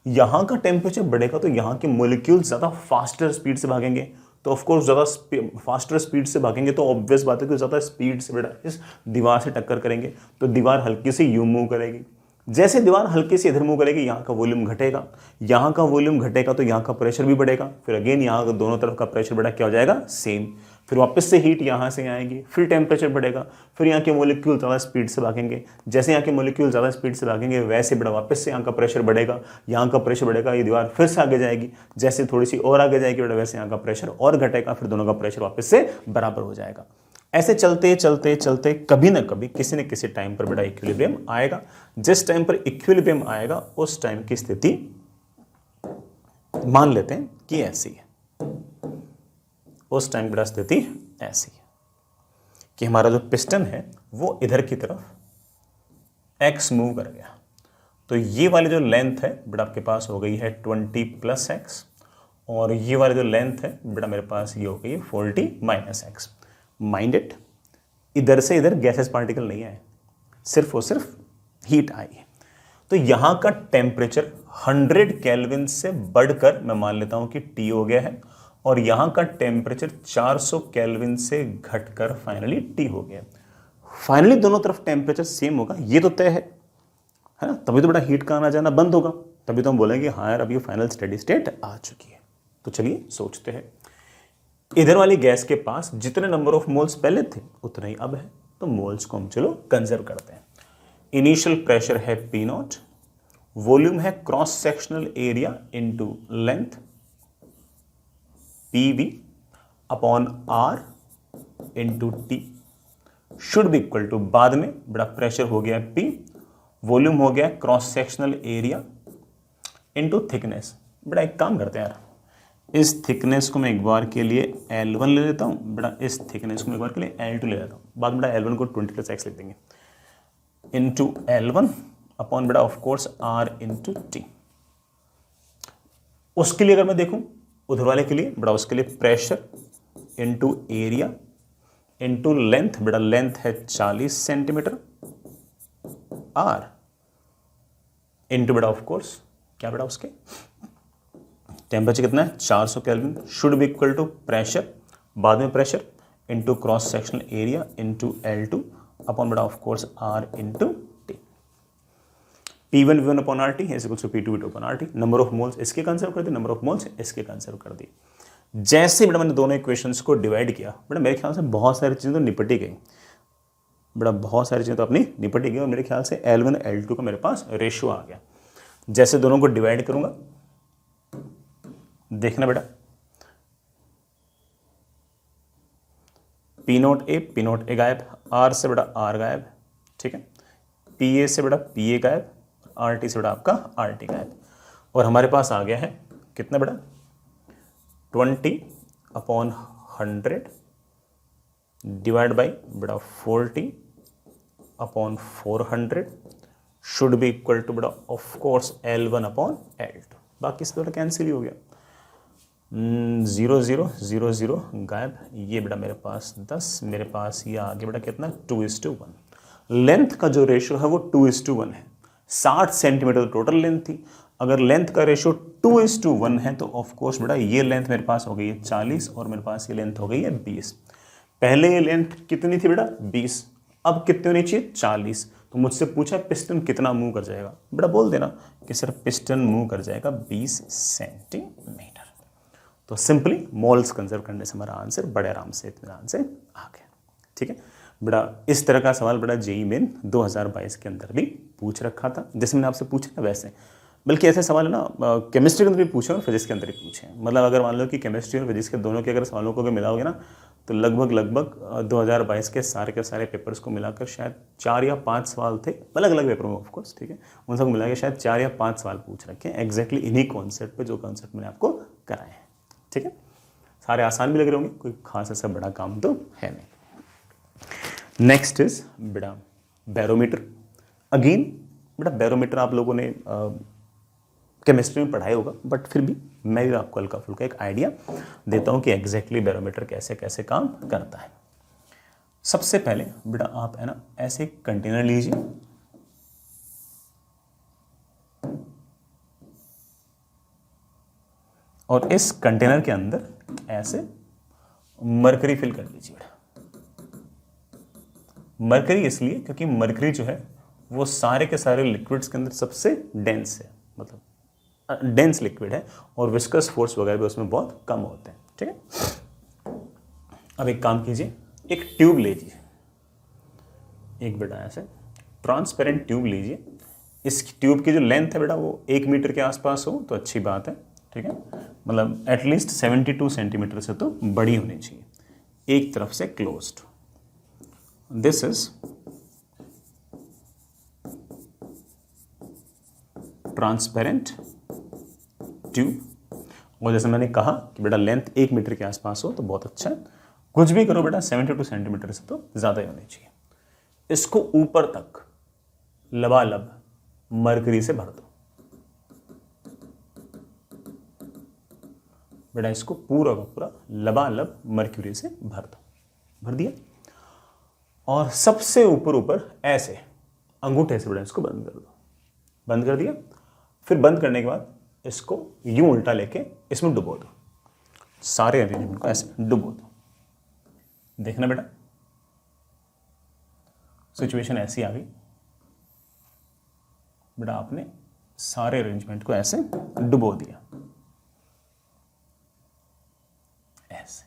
यहाँ का टेम्परेचर बढ़ेगा तो यहाँ के मोलिक्यूल ज़्यादा फास्टर स्पीड से भागेंगे। तो ऑफ कोर्स ज़्यादा फास्टर स्पीड से भागेंगे तो ऑब्वियस बात है कि ज़्यादा स्पीड से बेटा इस दीवार से टक्कर करेंगे, तो दीवार हल्की सी यूं मूव करेगी। जैसे दीवार हल्की सी इधर मूव करेगी, यहाँ का वॉल्यूम घटेगा, यहाँ का वॉल्यूम घटेगा तो यहाँ का प्रेशर भी बढ़ेगा, फिर अगेन यहाँ का दोनों तरफ का प्रेशर बढ़ा क्या हो जाएगा? सेम। फिर वापस से हीट यहाँ से आएगी, फिर टेम्परेचर बढ़ेगा, फिर यहाँ के मोलिक्यूल ज़्यादा स्पीड से भागेंगे, जैसे यहाँ के मोलिक्यूल ज़्यादा स्पीड से भागेंगे वैसे बड़ा वापस से यहाँ का प्रेशर बढ़ेगा, यहाँ का प्रेशर बढ़ेगा, ये दीवार फिर से आगे जाएगी, जैसे थोड़ी सी और आगे जाएगी बेटा वैसे यहाँ का प्रेशर और घटेगा, फिर दोनों का प्रेशर वापस से बराबर हो जाएगा। ऐसे चलते चलते चलते कभी ना कभी किसी न किसी टाइम पर बेटा इक्विलिब्रियम आएगा। जिस टाइम पर इक्विलिब्रियम आएगा उस टाइम की स्थिति मान लेते हैं कि ऐसी है, उस टाइम बेटा स्थिति ऐसी है कि हमारा जो पिस्टन है वो इधर की तरफ x मूव कर गया, तो ये वाली जो लेंथ है बेटा आपके पास हो गई है 20 + x, और ये वाली जो लेंथ है बेटा मेरे पास ये हो गई है 40 - x। माइंड इट, इधर से इधर गैसेस पार्टिकल नहीं आए, सिर्फ और सिर्फ हीट आई है। तो यहाँ का टेम्परेचर 100 केल्विन से बढ़कर मैं मान लेता हूँ कि T हो गया है, और यहाँ का टेम्परेचर 400 केल्विन से घटकर फाइनली T हो गया। फाइनली दोनों तरफ टेम्परेचर सेम होगा, ये तो तय है ना, तभी तो बड़ा हीट का आना जाना बंद होगा, तभी तो हम बोलेंगे हाँ यार अब ये फाइनल स्टेडी स्टेट आ चुकी है। तो चलिए सोचते हैं, इधर वाली गैस के पास जितने नंबर ऑफ मोल्स पहले थे उतने ही अब है, तो मोल्स को हम चलो कंजर्व करते हैं। इनिशियल प्रेशर है P नॉट, वॉल्यूम है cross sectional area into length PV upon R into T should be equal to, बाद में बड़ा प्रेशर हो गया P, वॉल्यूम हो गया cross sectional area into thickness. बड़ा एक काम करते हैं यार, इस थिकनेस को मैं एक बार के लिए L1 ले लेता हूँ, बड़ा इस थिकनेस को मैं एक बार के लिए L2 ले लेता हूँ, बाद में बड़ा L1 को 20 + x लिख देंगे इनटू L1 अपॉन बड़ा of course R into T। उसके लिए अगर मैं देखूं उधर वाले के लिए बड़ा, उसके लिए pressure into area into length, बड़ा लेंथ है 40 सेंटीमीटर, R इनटू बड़ा ऑफ कोर्स क्या बड़ा उसके टेम्परेचर कितना है 400 kelvin, should be equal to pressure, बाद में pressure into cross sectional area into L2 upon बड़ा of course R into T। P1 V1 upon RT is equal to P2 V2 upon RT। Number of moles इसके consider कर दिए, number of moles इसके consider कर दिए। जैसे बेटा मैंने दोनों इक्वेशंस को डिवाइड किया बेटा मेरे ख्याल से बहुत सारी चीज़ें तो निपट ही गई बेटा, बहुत सारी चीज़ें तो अपनी निपट ही गई और मेरे ख्याल से L1 L2 का मेरे पास रेशियो आ गया। जैसे दोनों को डिवाइड करूंगा देखना बेटा, P नोट ए गायब, R से बेटा R गायब, ठीक है, PA से बेटा PA गायब, RT से बेटा आपका RT गायब, और हमारे पास आ गया है कितना बेटा 20/100 डिवाइड बाई बेटा 40/400 शुड बी इक्वल टू बेटा ऑफ कोर्स L1/L2। बाकी से बेटा कैंसिल ही हो गया, 0 0 0 0 गायब, ये बेटा मेरे पास 10, मेरे पास ये आगे बेटा कितना 2:1। लेंथ का जो रेशियो है वो 2:1 है। 60 सेंटीमीटर टोटल लेंथ थी, अगर लेंथ का रेशियो 2:1 है तो ऑफ कोर्स बेटा ये लेंथ मेरे पास हो गई है 40 और मेरे पास ये लेंथ हो गई है 20। पहले ये लेंथ कितनी थी बेटा 20, अब कितनी होनी चाहिए 40। तो मुझसे पूछा पिस्टन कितना मूव कर जाएगा, बेटा बोल देना कि सर पिस्टन मूव कर जाएगा 20 सेंटीमीटर। तो सिंपली मोल्स कंजर्व करने से हमारा आंसर बड़े आराम से इत्मीनान से आ गया। ठीक है बेटा, इस तरह का सवाल बेटा जेईई मेन 2022 के अंदर भी पूछ रखा था, जैसे मैंने आपसे पूछा था वैसे, बल्कि ऐसे सवाल है ना केमिस्ट्री के अंदर भी पूछे और फिजिक्स के अंदर भी पूछे। मतलब अगर मान लो कि केमिस्ट्री और फिजिक्स के दोनों के अगर सवालों को अगर मिलाओगे ना तो लगभग 2022 के सारे पेपर्स को मिलाकर शायद 4 या 5 सवाल थे, अलग अलग पेपरों में ऑफकोर्स, ठीक है, उन सबको मिला के शायद 4 या 5 सवाल पूछ रखे हैं एग्जैक्टली इन्हीं कॉन्सेप्ट पे जो कॉन्सेप्ट मैंने आपको कराए हैं। ठीक है, सारे आसान भी लग रहे होंगे, कोई खास ऐसा बड़ा काम तो है नहीं। नेक्स्ट इज बेटा बैरोमीटर। अगेन बेटा बैरोमीटर आप लोगों ने केमिस्ट्री में पढ़ाया होगा, बट फिर भी मैं भी आपको हल्का फुल्का एक आइडिया देता हूं कि एग्जैक्टली बैरोमीटर कैसे कैसे काम करता है। सबसे पहले बेटा आप है ना ऐसे कंटेनर लीजिए, और इस कंटेनर के अंदर ऐसे मरकरी फिल कर लीजिए बेटा। मरकरी इसलिए क्योंकि मरकरी जो है वो सारे के सारे लिक्विड्स के अंदर सबसे डेंस है, मतलब डेंस लिक्विड है, और विस्कस फोर्स वगैरह भी उसमें बहुत कम होते हैं। ठीक है, अब एक काम कीजिए, एक ट्यूब लीजिए, एक बेटा ऐसे ट्रांसपेरेंट ट्यूब लीजिए। इस ट्यूब की जो लेंथ है बेटा वो 1 मीटर के आसपास हो तो अच्छी बात है। ठीक है, मतलब एटलीस्ट 72 सेंटीमीटर से तो बड़ी होनी चाहिए, एक तरफ से closed. This is transparent tube, और जैसे मैंने कहा कि बेटा लेंथ 1 मीटर के आसपास हो तो बहुत अच्छा है, कुछ भी करो बेटा 72 सेंटीमीटर से तो ज़्यादा ही होनी चाहिए। इसको ऊपर तक लबालब मरकरी से भर दो बेटा, इसको पूरा का पूरा लबालब मर्क्यूरी से भर दिया, और सबसे ऊपर ऐसे अंगूठे से बेटा इसको बंद कर दो। बंद कर दिया, फिर बंद करने के बाद इसको यूं उल्टा लेके इसमें डुबो दो, सारे अरेंजमेंट को ऐसे डुबो दो। देखना बेटा सिचुएशन ऐसी आ गई बेटा, आपने सारे अरेंजमेंट को ऐसे डुबो दिया ऐसे।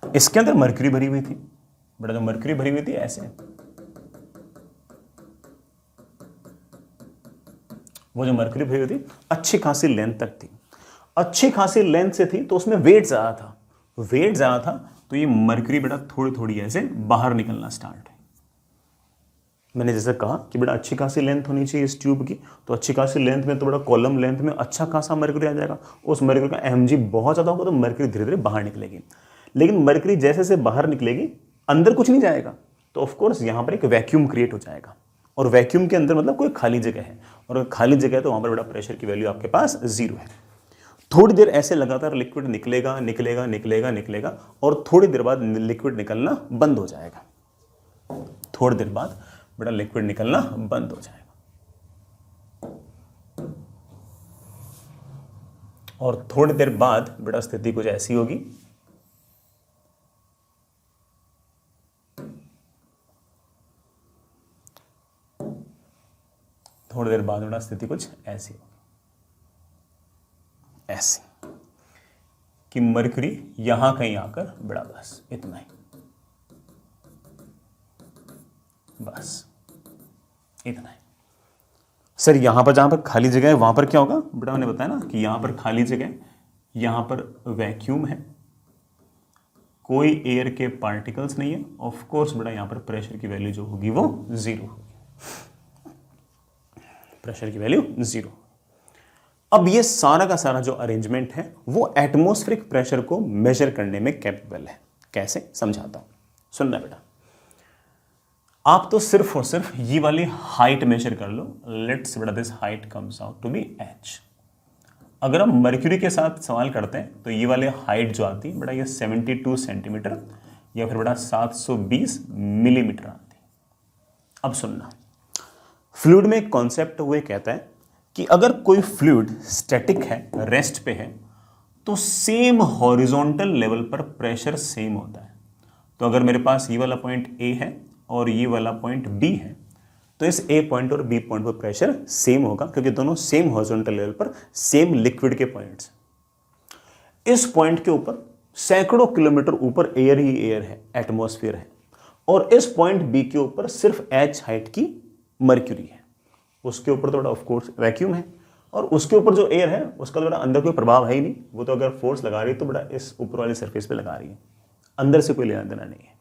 इसके अंदर मरकरी भरी हुई थी बेटा, जो मरकरी भरी हुई थी ऐसे, वो जो मरकरी भरी हुई थी अच्छी खासी लेंथ तक थी, अच्छी खासी लेंथ से थी तो उसमें वेट ज़्यादा था, वेट ज़्यादा था तो ये मरकरी बेटा थोड़ी थोड़ी ऐसे बाहर निकलना स्टार्ट है। मैंने जैसे कहा कि बेटा अच्छी खासी लेंथ होनी चाहिए इस ट्यूब की, तो अच्छी खासी लेंथ में तो बेटा कॉलम लेंथ में अच्छा खासा मरकरी आ जाएगा, उस मरकरी का mg बहुत ज़्यादा होगा तो मरकरी धीरे धीरे बाहर निकलेगी। लेकिन मरकरी जैसे जैसे बाहर निकलेगी अंदर कुछ नहीं जाएगा, तो ऑफकोर्स यहाँ पर एक वैक्यूम क्रिएट हो जाएगा, और वैक्यूम के अंदर मतलब कोई खाली जगह है, और अगर खाली जगह है तो वहाँ पर बेटा प्रेशर की वैल्यू आपके पास 0 है। थोड़ी देर ऐसे लगातार लिक्विड निकलेगा निकलेगा निकलेगा निकलेगा, और थोड़ी देर बाद लिक्विड निकलना बंद हो जाएगा, थोड़ी देर बाद बेटा लिक्विड निकलना बंद हो जाएगा, और थोड़ी देर बाद बेटा स्थिति कुछ ऐसी होगी थोड़ी देर बाद बेटा स्थिति कुछ ऐसी होगी, ऐसी कि मरकरी यहां कहीं आकर बेटा बस इतना ही, बस इतना ही। सर यहां पर जहां पर खाली जगह है वहां पर क्या होगा बेटा, मैंने बताया ना कि यहां पर खाली जगह, यहां पर वैक्यूम है, कोई एयर के पार्टिकल्स नहीं है, ऑफ कोर्स बेटा यहां पर प्रेशर की वैल्यू जो होगी वो जीरो होगी, प्रेशर की वैल्यू जीरो। अब ये सारा का सारा जो अरेंजमेंट है वो एटमॉस्फेरिक प्रेशर को मेजर करने में कैपेबल है। कैसे समझाता हूं, सुनना बेटा। आप तो सिर्फ और सिर्फ ये वाली हाइट मेजर कर लो, लेट्स बेटा this height comes out to be h। अगर हम मर्क्यूरी के साथ सवाल करते हैं तो ये वाली हाइट जो आती है बेटा ये 72 सेंटीमीटर या फिर बेटा 720 मिलीमीटर आती है। अब सुनना, फ्लूइड में एक कॉन्सेप्ट वो कहता है कि अगर कोई फ्लूइड स्टैटिक है, रेस्ट पे है, तो सेम हॉरिजॉन्टल लेवल पर प्रेशर सेम होता है। तो अगर मेरे पास ये वाला पॉइंट ए है और ये वाला पॉइंट बी है, तो इस ए पॉइंट और बी पॉइंट पर प्रेशर सेम होगा, क्योंकि दोनों सेम हॉरिजॉन्टल लेवल पर सेम लिक्विड के पॉइंट्स। इस पॉइंट के ऊपर सैकड़ों किलोमीटर ऊपर एयर ही एयर है, एटमॉस्फेयर है, और इस पॉइंट बी के ऊपर सिर्फ h हाइट की मर्क्यूरी है। उसके ऊपर तो बड़ा ऑफ कोर्स वैक्यूम है, और उसके ऊपर जो एयर है उसका तो बड़ा अंदर कोई प्रभाव है ही नहीं, वो तो अगर फोर्स लगा रही है तो बड़ा इस ऊपर वाली सरफेस पे लगा रही है, अंदर से कोई लेना देना नहीं है।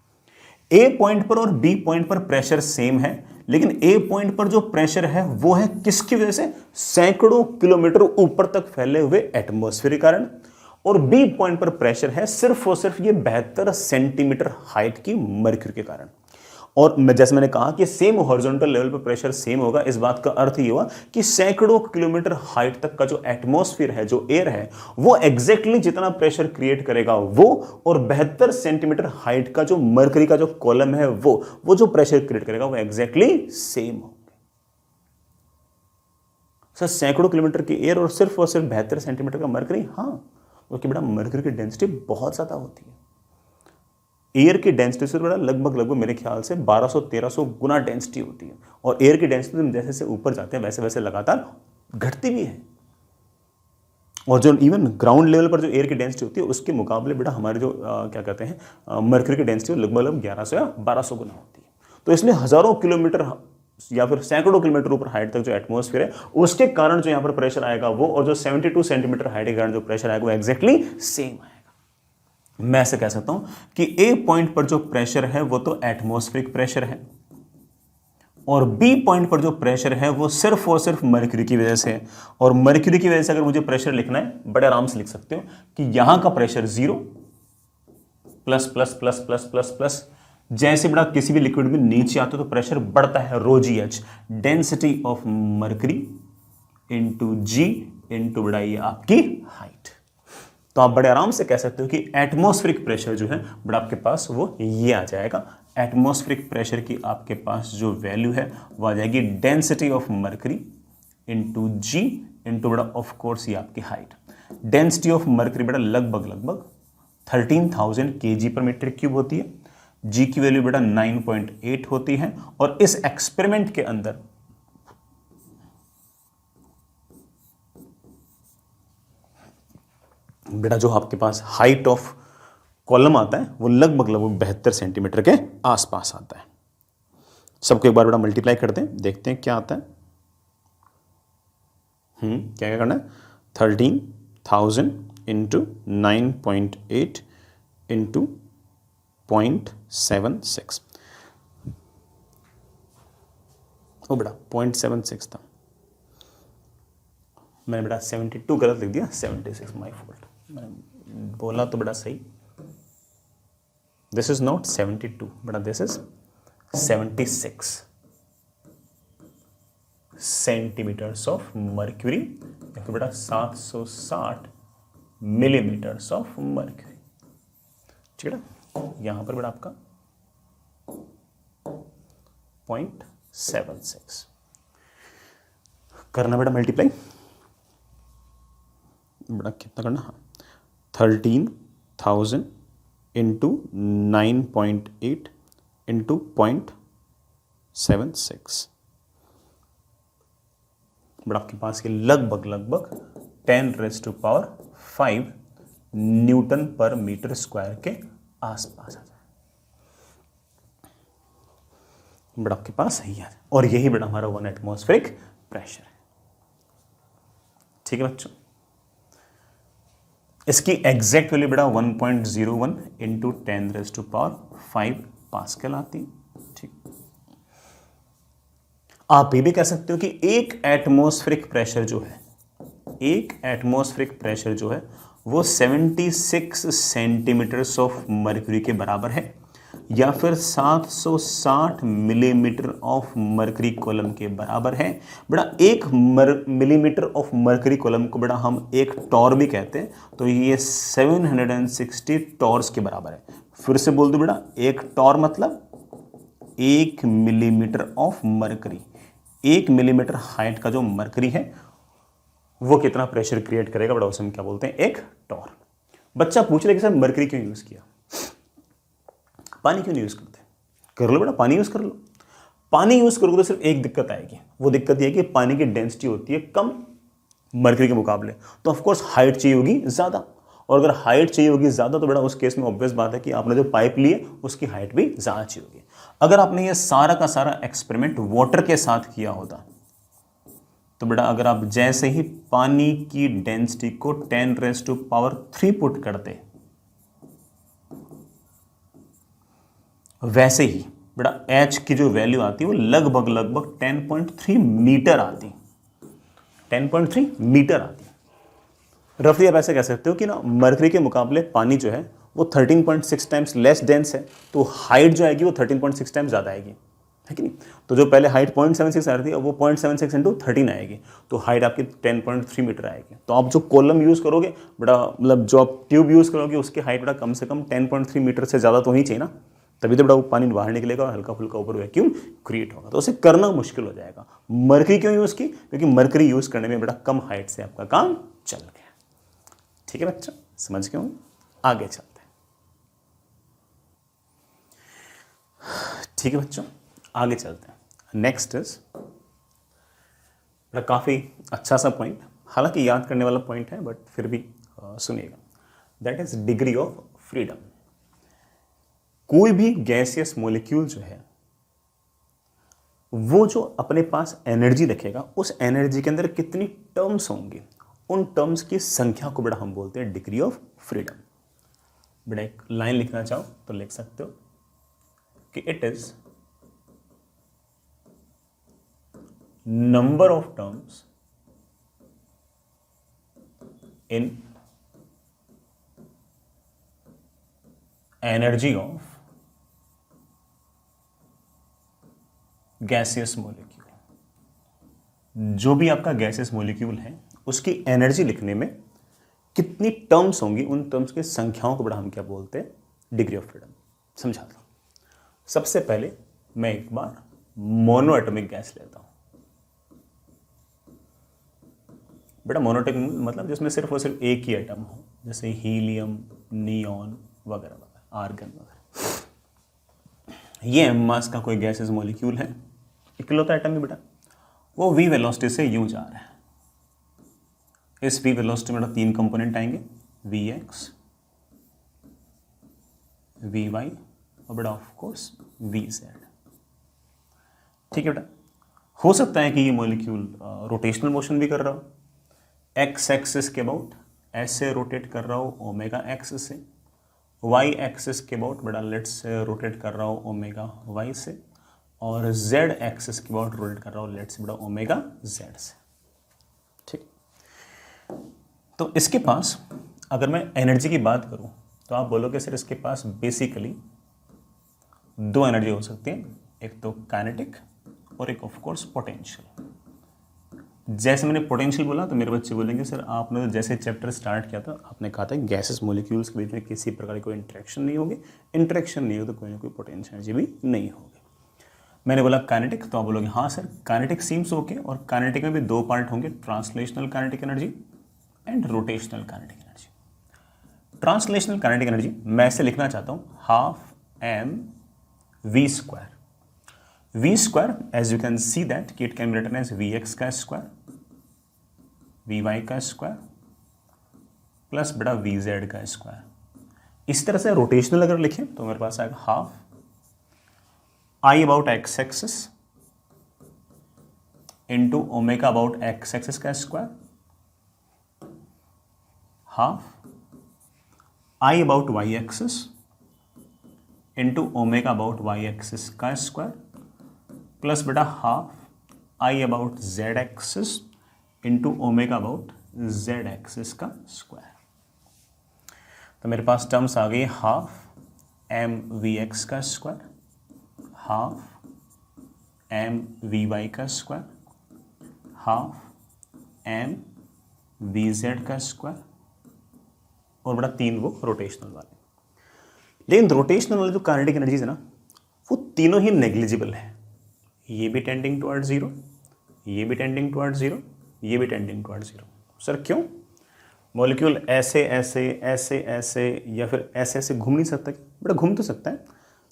ए पॉइंट पर और बी पॉइंट पर प्रेशर सेम है, लेकिन ए पॉइंट पर जो प्रेशर है वो है किसकी वजह से, सैकड़ों किलोमीटर ऊपर तक फैले हुए एटमॉस्फेयर के कारण, और बी पॉइंट पर प्रेशर है सिर्फ और सिर्फ ये 72 सेंटीमीटर हाइट की मर्क्यूरी के कारण। और जैसे मैंने कहा कि सेम हॉरिजॉन्टल लेवल पर प्रेशर सेम होगा, इस बात का अर्थ ये हुआ कि सैकड़ों किलोमीटर हाइट तक का जो एटमॉस्फेयर है, जो एयर है, वो एग्जैक्टली जितना प्रेशर क्रिएट करेगा वो, और 72 सेंटीमीटर हाइट का जो मर्करी का जो कॉलम है वो जो प्रेशर क्रिएट करेगा वो एग्जैक्टली सेम होंगे। सर सैकड़ों किलोमीटर की एयर और सिर्फ 72 सेंटीमीटर का मर्करी, हाँ, क्योंकि बेटा मर्करी की डेंसिटी बहुत ज्यादा होती है। एयर की डेंसिटी से बड़ा लगभग मेरे ख्याल से 1200-1300 गुना डेंसिटी होती है, और एयर की डेंसिटी जैसे जैसे ऊपर जाते हैं वैसे वैसे लगातार घटती भी है। और जो इवन ग्राउंड लेवल पर जो एयर की डेंसिटी होती है उसके मुकाबले बेटा हमारे जो क्या कहते हैं मर्क्यूरी की डेंसिटी लगभग 1100 या 1200 गुना होती है। तो इसलिए हजारों किलोमीटर या फिर सैकड़ों किलोमीटर ऊपर हाइट तक जो एटमॉस्फेयर है उसके कारण जो यहाँ पर प्रेशर आएगा वो, और जो 72 सेंटीमीटर हाइट के कारण जो प्रेशर आएगा वो एग्जैक्टली सेम आएगा। मैं ऐसे कह सकता हूं कि ए पॉइंट पर जो प्रेशर है वो तो एटमॉस्फेरिक प्रेशर है, और बी पॉइंट पर जो प्रेशर है वो सिर्फ और सिर्फ मर्क्यूरी की वजह से है। और मर्क्यूरी की वजह से अगर मुझे प्रेशर लिखना है बड़े आराम से लिख सकते हो कि यहां का pressure 0 plus plus plus plus plus plus, जैसे बड़ा किसी भी लिक्विड में नीचे आते तो प्रेशर बढ़ता है, rho g h, density of mercury into g into बड़ा ये आपकी हाइट। तो आप बड़े आराम से कह सकते हो कि एटमॉस्फेरिक प्रेशर जो है बड़ा आपके पास वो ये आ जाएगा। एटमॉस्फेरिक प्रेशर की आपके पास जो वैल्यू है वो आ जाएगी density of mercury into g into बड़ा ऑफ कोर्स ये आपकी हाइट। डेंसिटी ऑफ मर्करी बेटा लगभग 13,000 kg पर मीटर क्यूब होती है, जी की वैल्यू बेटा 9.8 होती है। और इस एक्सपेरिमेंट के अंदर बेटा जो आपके पास हाइट ऑफ कॉलम आता है वो लगभग 72 सेंटीमीटर के आसपास आता है। सबको एक बार बेटा मल्टीप्लाई करते हैं, देखते हैं क्या आता है। क्या क्या करना है, 13,000 इंटू 9.8 इंटू 0.76। ओ बेटा 0.76 था, मैंने बेटा 72 गलत लिख दिया, 76 माई फॉल्ट, मैंने बोला तो बेटा सही। दिस इज नॉट 72 बेटा, this is 76 centimetres of mercury, या फिर बेटा 760 मिलीमीटर्स ऑफ मर्क्यूरी। ठीक है ना, यहां पर बेटा आपका 0.76 करना बेटा मल्टीप्लाई, बेटा कितना करना, 13,000 इंटू 9.8 इंटू 0.76। बट आपके पास ये लगभग 10⁵ न्यूटन पर मीटर स्क्वायर के आसपास आ जाए। बट आपके पास यही है, और यही बड़ा हमारा 1 एटमॉस्फेरिक प्रेशर है। ठीक है बच्चों, इसकी एग्जैक्ट वैल्यू बड़ा 1.01 इंटू 10⁵ पास्कल आती है। ठीक, आप ये भी कह सकते हो कि एक एटमॉस्फेरिक प्रेशर जो है वो 76 सेंटीमीटर्स ऑफ मर्क्यूरी के बराबर है, या फिर 760 मिलीमीटर ऑफ मर्करी कॉलम के बराबर है। बड़ा एक मिलीमीटर ऑफ मर्करी कॉलम को बड़ा हम एक टॉर भी कहते हैं, तो ये 760 टॉर्स के बराबर है। फिर से बोल दो बेटा, एक टॉर मतलब 1 millimetre of mercury. 1 millimetre height का जो मर्करी है वो कितना प्रेशर क्रिएट करेगा बड़ा, उसे हम क्या बोलते हैं, एक टॉर। बच्चा पूछ ले कि सर मर्करी क्यों यूज किया, पानी क्यों नहीं यूज करते? कर लो बेटा, पानी यूज कर लो। पानी यूज करोगे तो सिर्फ एक दिक्कत आएगी, वो दिक्कत ये है कि पानी की डेंसिटी होती है कम मर्करी के मुकाबले, तो ऑफकोर्स हाइट चाहिए होगी ज्यादा, और अगर हाइट चाहिए होगी ज्यादा तो बेटा उस केस में ऑब्वियस बात है कि आपने जो पाइप ली है उसकी हाइट भी ज्यादा चाहिए होगी। अगर आपने ये सारा का सारा एक्सपेरिमेंट वाटर के साथ किया होता तो बेटा अगर आप जैसे ही पानी की डेंसिटी को 10⁵ पुट करते, वैसे ही बेटा H की जो वैल्यू आती है वो लगभग 10.3 मीटर आती, 10.3 मीटर आती। रफली आप ऐसे कह सकते हो कि ना मर्करी के मुकाबले पानी जो है वो 13.6 टाइम्स लेस डेंस है, तो हाइट जो आएगी वो 13.6 टाइम्स ज़्यादा आएगी, है कि नहीं? तो जो पहले हाइट 0.76 आ रही थी अब वो 0.76 इंटू 13 आएगी, तो हाइट आपकी 10.3 मीटर आएगी। तो आप जो कॉलम यूज़ करोगे बेटा, मतलब जो आप ट्यूब यूज़ करोगे उसकी हाइट बेटा कम से कम 10.3 मीटर से ज़्यादा तो ही चाहिए ना, तभी तो बड़ा वो पानी बाहर निकलेगा और हल्का फुल्का ऊपर वैक्यूम क्रिएट होगा, तो उसे करना मुश्किल हो जाएगा। मर्करी क्यों यूज़ की? क्योंकि मर्करी यूज़ करने में बड़ा कम हाइट से आपका काम चल गया। ठीक है बच्चा, समझ गए होंगे? आगे चलते हैं। ठीक है बच्चों, आगे चलते हैं। नेक्स्ट इज काफ़ी अच्छा सा पॉइंट, हालांकि याद करने वाला पॉइंट है बट फिर भी सुनिएगा। That is degree of freedom. कोई भी गैसियस मॉलिक्यूल जो है वो जो अपने पास एनर्जी रखेगा, उस एनर्जी के अंदर कितनी टर्म्स होंगी, उन टर्म्स की संख्या को बेटा हम बोलते हैं डिग्री ऑफ फ्रीडम। बेटा एक लाइन लिखना चाहो तो लिख सकते हो कि it is number of terms in energy of gaseous molecule. जो भी आपका गैसियस मॉलिक्यूल है उसकी एनर्जी लिखने में कितनी टर्म्स होंगी, उन टर्म्स की संख्याओं को बड़ा हम क्या बोलते हैं, डिग्री ऑफ फ्रीडम। समझाता हूं। सबसे पहले मैं एक बार मोनो एटॉमिक गैस लेता हूं। बेटा मोनोटॉमिक मतलब जिसमें सिर्फ और सिर्फ एक ही एटम हो, जैसे हीलियम, नियॉन वगैरह वगैरह, आर्गन वगैरह। ये m मास का कोई गैसेस मॉलिक्यूल है, इकलौता एटम है बेटा, वो v वेलोसिटी से यूं जा रहा है। इस v वेलोसिटी में बेटा 3 कंपोनेंट आएंगे, vx, vy और बेटा ऑफ कोर्स vz। ठीक है बेटा, हो सकता है कि ये मॉलिक्यूल रोटेशनल मोशन भी कर रहा हो, x एक्सिस के अबाउट ऐसे रोटेट कर रहा हो ओमेगा x से, y एक्सिस के अबाउट बेटा लेट्स रोटेट कर रहा हो ओमेगा y से, और z एक्सिस के अबाउट रोटेट कर रहा हो लेट्स बेटा ओमेगा z से। ठीक, तो इसके पास अगर मैं एनर्जी की बात करूं तो आप बोलोगे सर इसके पास बेसिकली 2 एनर्जी हो सकती है, एक तो काइनेटिक और एक ऑफ कोर्स पोटेंशियल। जैसे मैंने पोटेंशियल बोला तो मेरे बच्चे बोलेंगे सर आपने जैसे चैप्टर स्टार्ट किया था आपने कहा था गैसेस मॉलिक्यूल्स के बीच में किसी प्रकार की कोई इंटरेक्शन नहीं होगी, इंटरेक्शन नहीं हो तो कोई ना कोई पोटेंशियल एनर्जी भी नहीं होगी। मैंने बोला काइनेटिक, तो आप बोलोगे हाँ सर काइनेटिक सीम्स ओके, और काइनेटिक में भी 2 पार्ट होंगे, translational kinetic energy and rotational kinetic energy. Translational kinetic energy मैं ऐसे लिखना चाहता हूँ ½ mv²। v² as you can see that it can be written as vx² v y का स्क्वायर प्लस बेटा वी जेड का स्क्वायर। इस तरह से रोटेशनल अगर लिखें तो मेरे पास आएगा half I about x axis into omega about x axis का square, half I about y axis into omega about y axis का स्क्वायर प्लस बेटा half I about z axis into omega about z axis का square. तो मेरे पास terms आ गई half m v x का square, half m v y का square, half m v z का स्क्वायर और बड़ा 3 वो रोटेशनल वाले। लेकिन रोटेशनल वाले जो काइनेटिक एनर्जीज है ना वो तीनों ही नेग्लिजिबल है। ये भी टेंडिंग टुवर्ड जीरो, ये भी टेंडिंग टुवर्ड जीरो, ये भी टेंडिंग टुवर्ड जीरो। सर क्यों? मॉलिक्यूल ऐसे ऐसे ऐसे ऐसे या फिर ऐसे ऐसे घूम नहीं सकता? बेटा घूम तो सकता है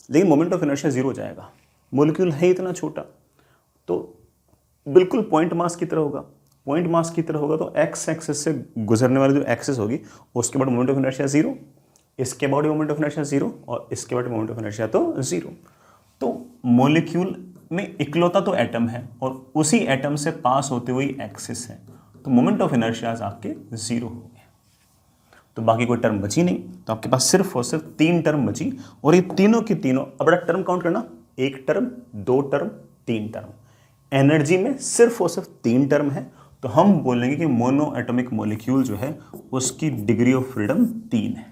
लेकिन मोमेंट ऑफ इनर्शिया जीरो हो जाएगा। मॉलिक्यूल है इतना छोटा तो बिल्कुल पॉइंट मास की तरह होगा। पॉइंट मास की तरह होगा तो एक्स एक्सिस से गुजरने वाली जो एक्सिस होगी उसके बाद मोमेंट ऑफ इनर्शिया जीरो, इसके बाद मोमेंट ऑफ इनर्शिया जीरो और इसके बाद मोमेंट ऑफ इनर्शिया तो जीरो। तो मॉलिक्यूल में इकलौता तो एटम है और उसी एटम से पास होते हुए एक्सिस है, तो मोमेंट ऑफ इनर्शिया आपके जीरो हो गए। तो बाकी कोई टर्म बची नहीं, तो आपके पास सिर्फ और सिर्फ 3 टर्म बची और ये तीनों की तीनों, अब बड़ा टर्म काउंट करना, 1 टर्म 2 टर्म 3 टर्म। एनर्जी में सिर्फ और सिर्फ 3 टर्म है तो हम बोलेंगे कि मोनो एटॉमिक मॉलिक्यूल जो है उसकी डिग्री ऑफ फ्रीडम 3 है।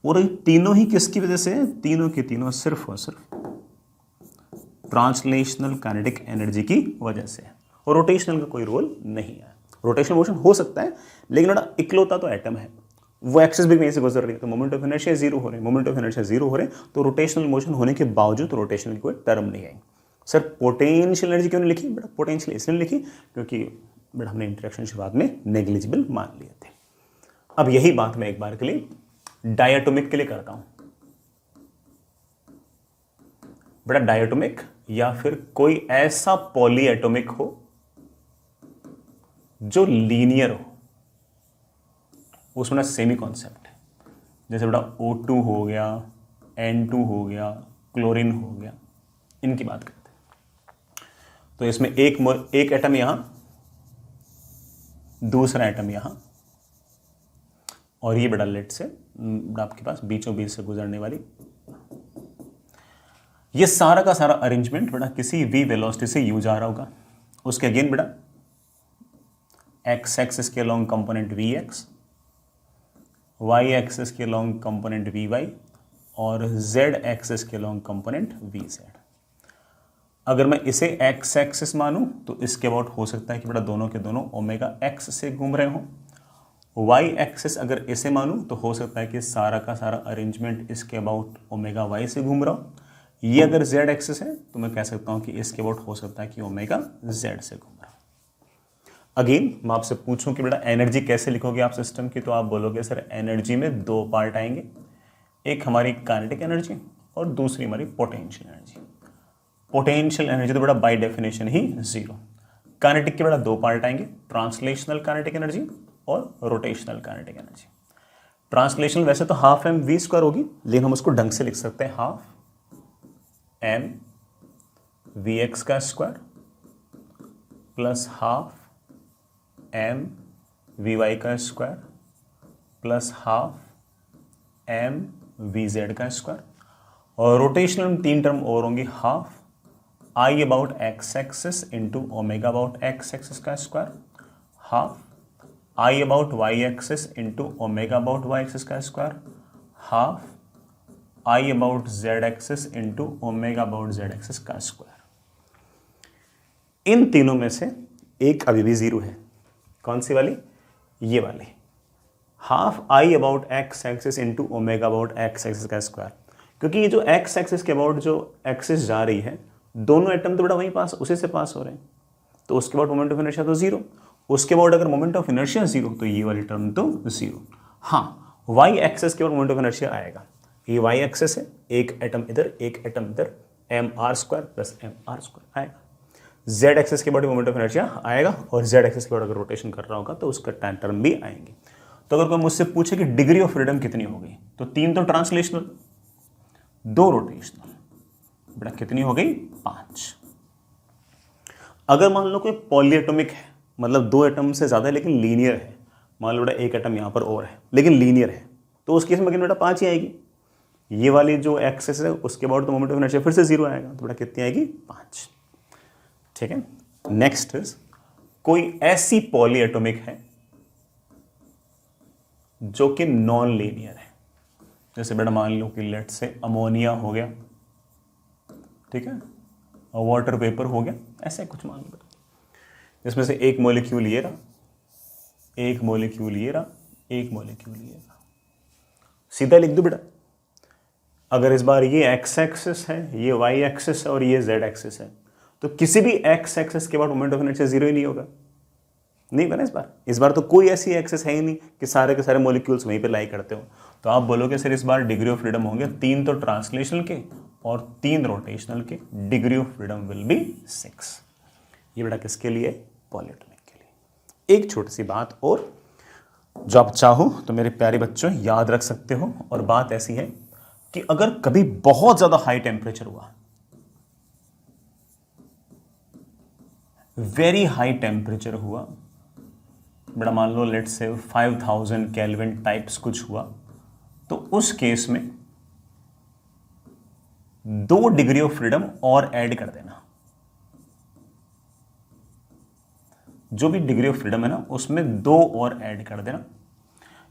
और ये तीनों ही किसकी वजह से है? तीनों की तीनों सिर्फ और सिर्फ ट्रांसलेशनल काइनेटिक एनर्जी की वजह से है और रोटेशनल का कोई रोल नहीं है। रोटेशनल मोशन हो सकता है लेकिन बड़ा इकलौता तो एटम है, वो एक्सिस भी वहीं से गुजर रही है तो मोमेंट ऑफ इनर्शिया जीरो हो रहे हैं, मोमेंट ऑफ इनर्शिया जीरो हो रहे हैं तो रोटेशनल मोशन होने के बावजूद रोटेशनल की कोई टर्म नहीं आएगी। सर पोटेंशियल एनर्जी क्यों नहीं लिखी? बेटा पोटेंशियल इसलिए लिखी क्योंकि बेटा हमने इंटरेक्शन शुरुआत में नेग्लिजिबल मान लिए थे। अब यही बात मैं एक बार के लिए डायटोमिक के लिए करता हूं। बेटा डायटोमिक या फिर कोई ऐसा पॉलीएटॉमिक हो जो लीनियर हो, उसमें ना सेमी कॉन्सेप्ट है। जैसे बेटा O2 हो गया, N2 हो गया, क्लोरीन हो गया, इनकी बात करते हैं। तो इसमें एक एटम यहां, दूसरा एटम यहां और ये बेटा लेट से आपके पास बीचों बीच से गुजरने वाली, ये सारा का सारा अरेंजमेंट बेटा किसी v वेलोसिटी से u जा रहा होगा। उसके अगेन बेटा x एक्सिस के long component vx, y axis के लॉन्ग कंपोनेंट vy और z एक्सिस के लॉन्ग कंपोनेंट vz। अगर मैं इसे x एक्सिस मानूं तो इसके अबाउट हो सकता है कि बेटा दोनों के दोनों ओमेगा x से घूम रहे हों। y एक्सिस अगर इसे मानूं तो हो सकता है कि सारा का सारा अरेंजमेंट इसके अबाउट ओमेगा y से घूम रहा हो। ये अगर z एक्सिस है तो मैं कह सकता हूं कि इसके अबाउट हो सकता है कि ओमेगा z से घूम रहा हो। अगेन मैं आपसे पूछूं कि बेटा एनर्जी कैसे लिखोगे आप सिस्टम की, तो आप बोलोगे सर एनर्जी में 2 पार्ट आएंगे, एक हमारी काइनेटिक एनर्जी और दूसरी हमारी पोटेंशियल एनर्जी। पोटेंशियल एनर्जी तो बेटा by definition he zero. Kinetic के बेटा 2 पार्ट आएंगे, ट्रांसलेशनल काइनेटिक एनर्जी और रोटेशनल काइनेटिक एनर्जी। ट्रांसलेशनल वैसे तो हाफ एम वी स्क्वायर होगी लेकिन हम उसको ढंग से लिख सकते हैं हाफ एम वी एक्स का square plus half m v y का square plus half m v z का स्क्वायर। और रोटेशनल में 3 टर्म और होंगी, half I about x axis into omega about x axis का square, half I about y axis into omega about y axis का square, half I about z axis into omega about z axis का square. इन तीनों में से एक अभी भी जीरो है। कौन सी वाली? ये वाली, half I about x axis into omega about x axis का स्क्वायर। क्योंकि ये जो एक्स एक्सिस के अबाउट जो एक्सिस जा रही है, दोनों एटम तो बेटा वहीं पास, उसी से पास हो रहे हैं, तो उसके बाद मोमेंट ऑफ इनर्शिया तो जीरो। उसके बाद अगर मोमेंट ऑफ इनर्शिया जीरो तो ये वाली टर्म तो जीरो। हाँ, वाई एक्सिस के बाद मोमेंट ऑफ इनर्शिया आएगा। ये वाई एक्सिस है, एक एटम इधर एक एटम इधर, m r square plus m r square आएगा। जेड एक्सिस के बॉडी मोमेंट ऑफ इनर्शिया आएगा और जेड एक्सिस के बॉडी अगर रोटेशन कर रहा होगा तो उसका टर्म भी आएंगे। तो अगर कोई मुझसे पूछे कि डिग्री ऑफ फ्रीडम कितनी हो गई, तो 3 तो ट्रांसलेशनल, 2 रोटेशनल, बेटा कितनी हो गई 5। अगर मान लो कोई पॉलीएटॉमिक है, मतलब 2 एटम से ज्यादा लेकिन लीनियर है, मान लो बेटा एक एटम यहां पर और है लेकिन लीनियर है, तो उस केस में बेटा 5 ही आएगी। ये वाली जो एक्सिस है उसके बाद तो मोमेंट ऑफ इनर्शिया फिर से 0 आएगा, तो बेटा कितनी आएगी 5। ठीक है। नेक्स्ट इज कोई ऐसी पॉलीएटॉमिक है जो कि नॉन लीनियर है, जैसे बेटा मान लो कि लेट से अमोनिया हो गया, ठीक है, और वाटर वेपर हो गया, ऐसे कुछ मान लो बेटा, जिसमें से एक मॉलिक्यूल ये रहा, एक मॉलिक्यूल ये रहा, एक मॉलिक्यूल ये रहा। सीधा लिख दो बेटा, अगर इस बार ये एक्स एक्सिस है, ये वाई एक्सिस है और ये जेड एक्सिस है, तो किसी भी एक्स एक्सिस के बाद मोमेंट ऑफ इनर्शिया 0 ही नहीं होगा, नहीं बना इस बार तो कोई ऐसी एक्सिस है ही नहीं कि सारे के सारे मॉलिक्यूल्स वहीं पे लाई करते हो। तो आप बोलोगे सर इस बार डिग्री ऑफ फ्रीडम होंगे 3 तो ट्रांसलेशनल के और 3 रोटेशनल के, degree of freedom will be 6। ये बेटा किसके लिए? पॉलीएटॉमिक के लिए। एक छोटी सी बात और जो आप चाहो तो मेरे प्यारे बच्चों याद रख सकते हो, और बात ऐसी है कि अगर कभी बहुत ज्यादा हाई टेम्परेचर हुआ, वेरी हाई टेम्परेचर हुआ, बड़ा मान लो लेट से 5000 केल्विन टाइप्स कुछ हुआ, तो उस केस में 2 डिग्री ऑफ फ्रीडम और ऐड कर देना। जो भी डिग्री ऑफ फ्रीडम है ना उसमें 2 और ऐड कर देना।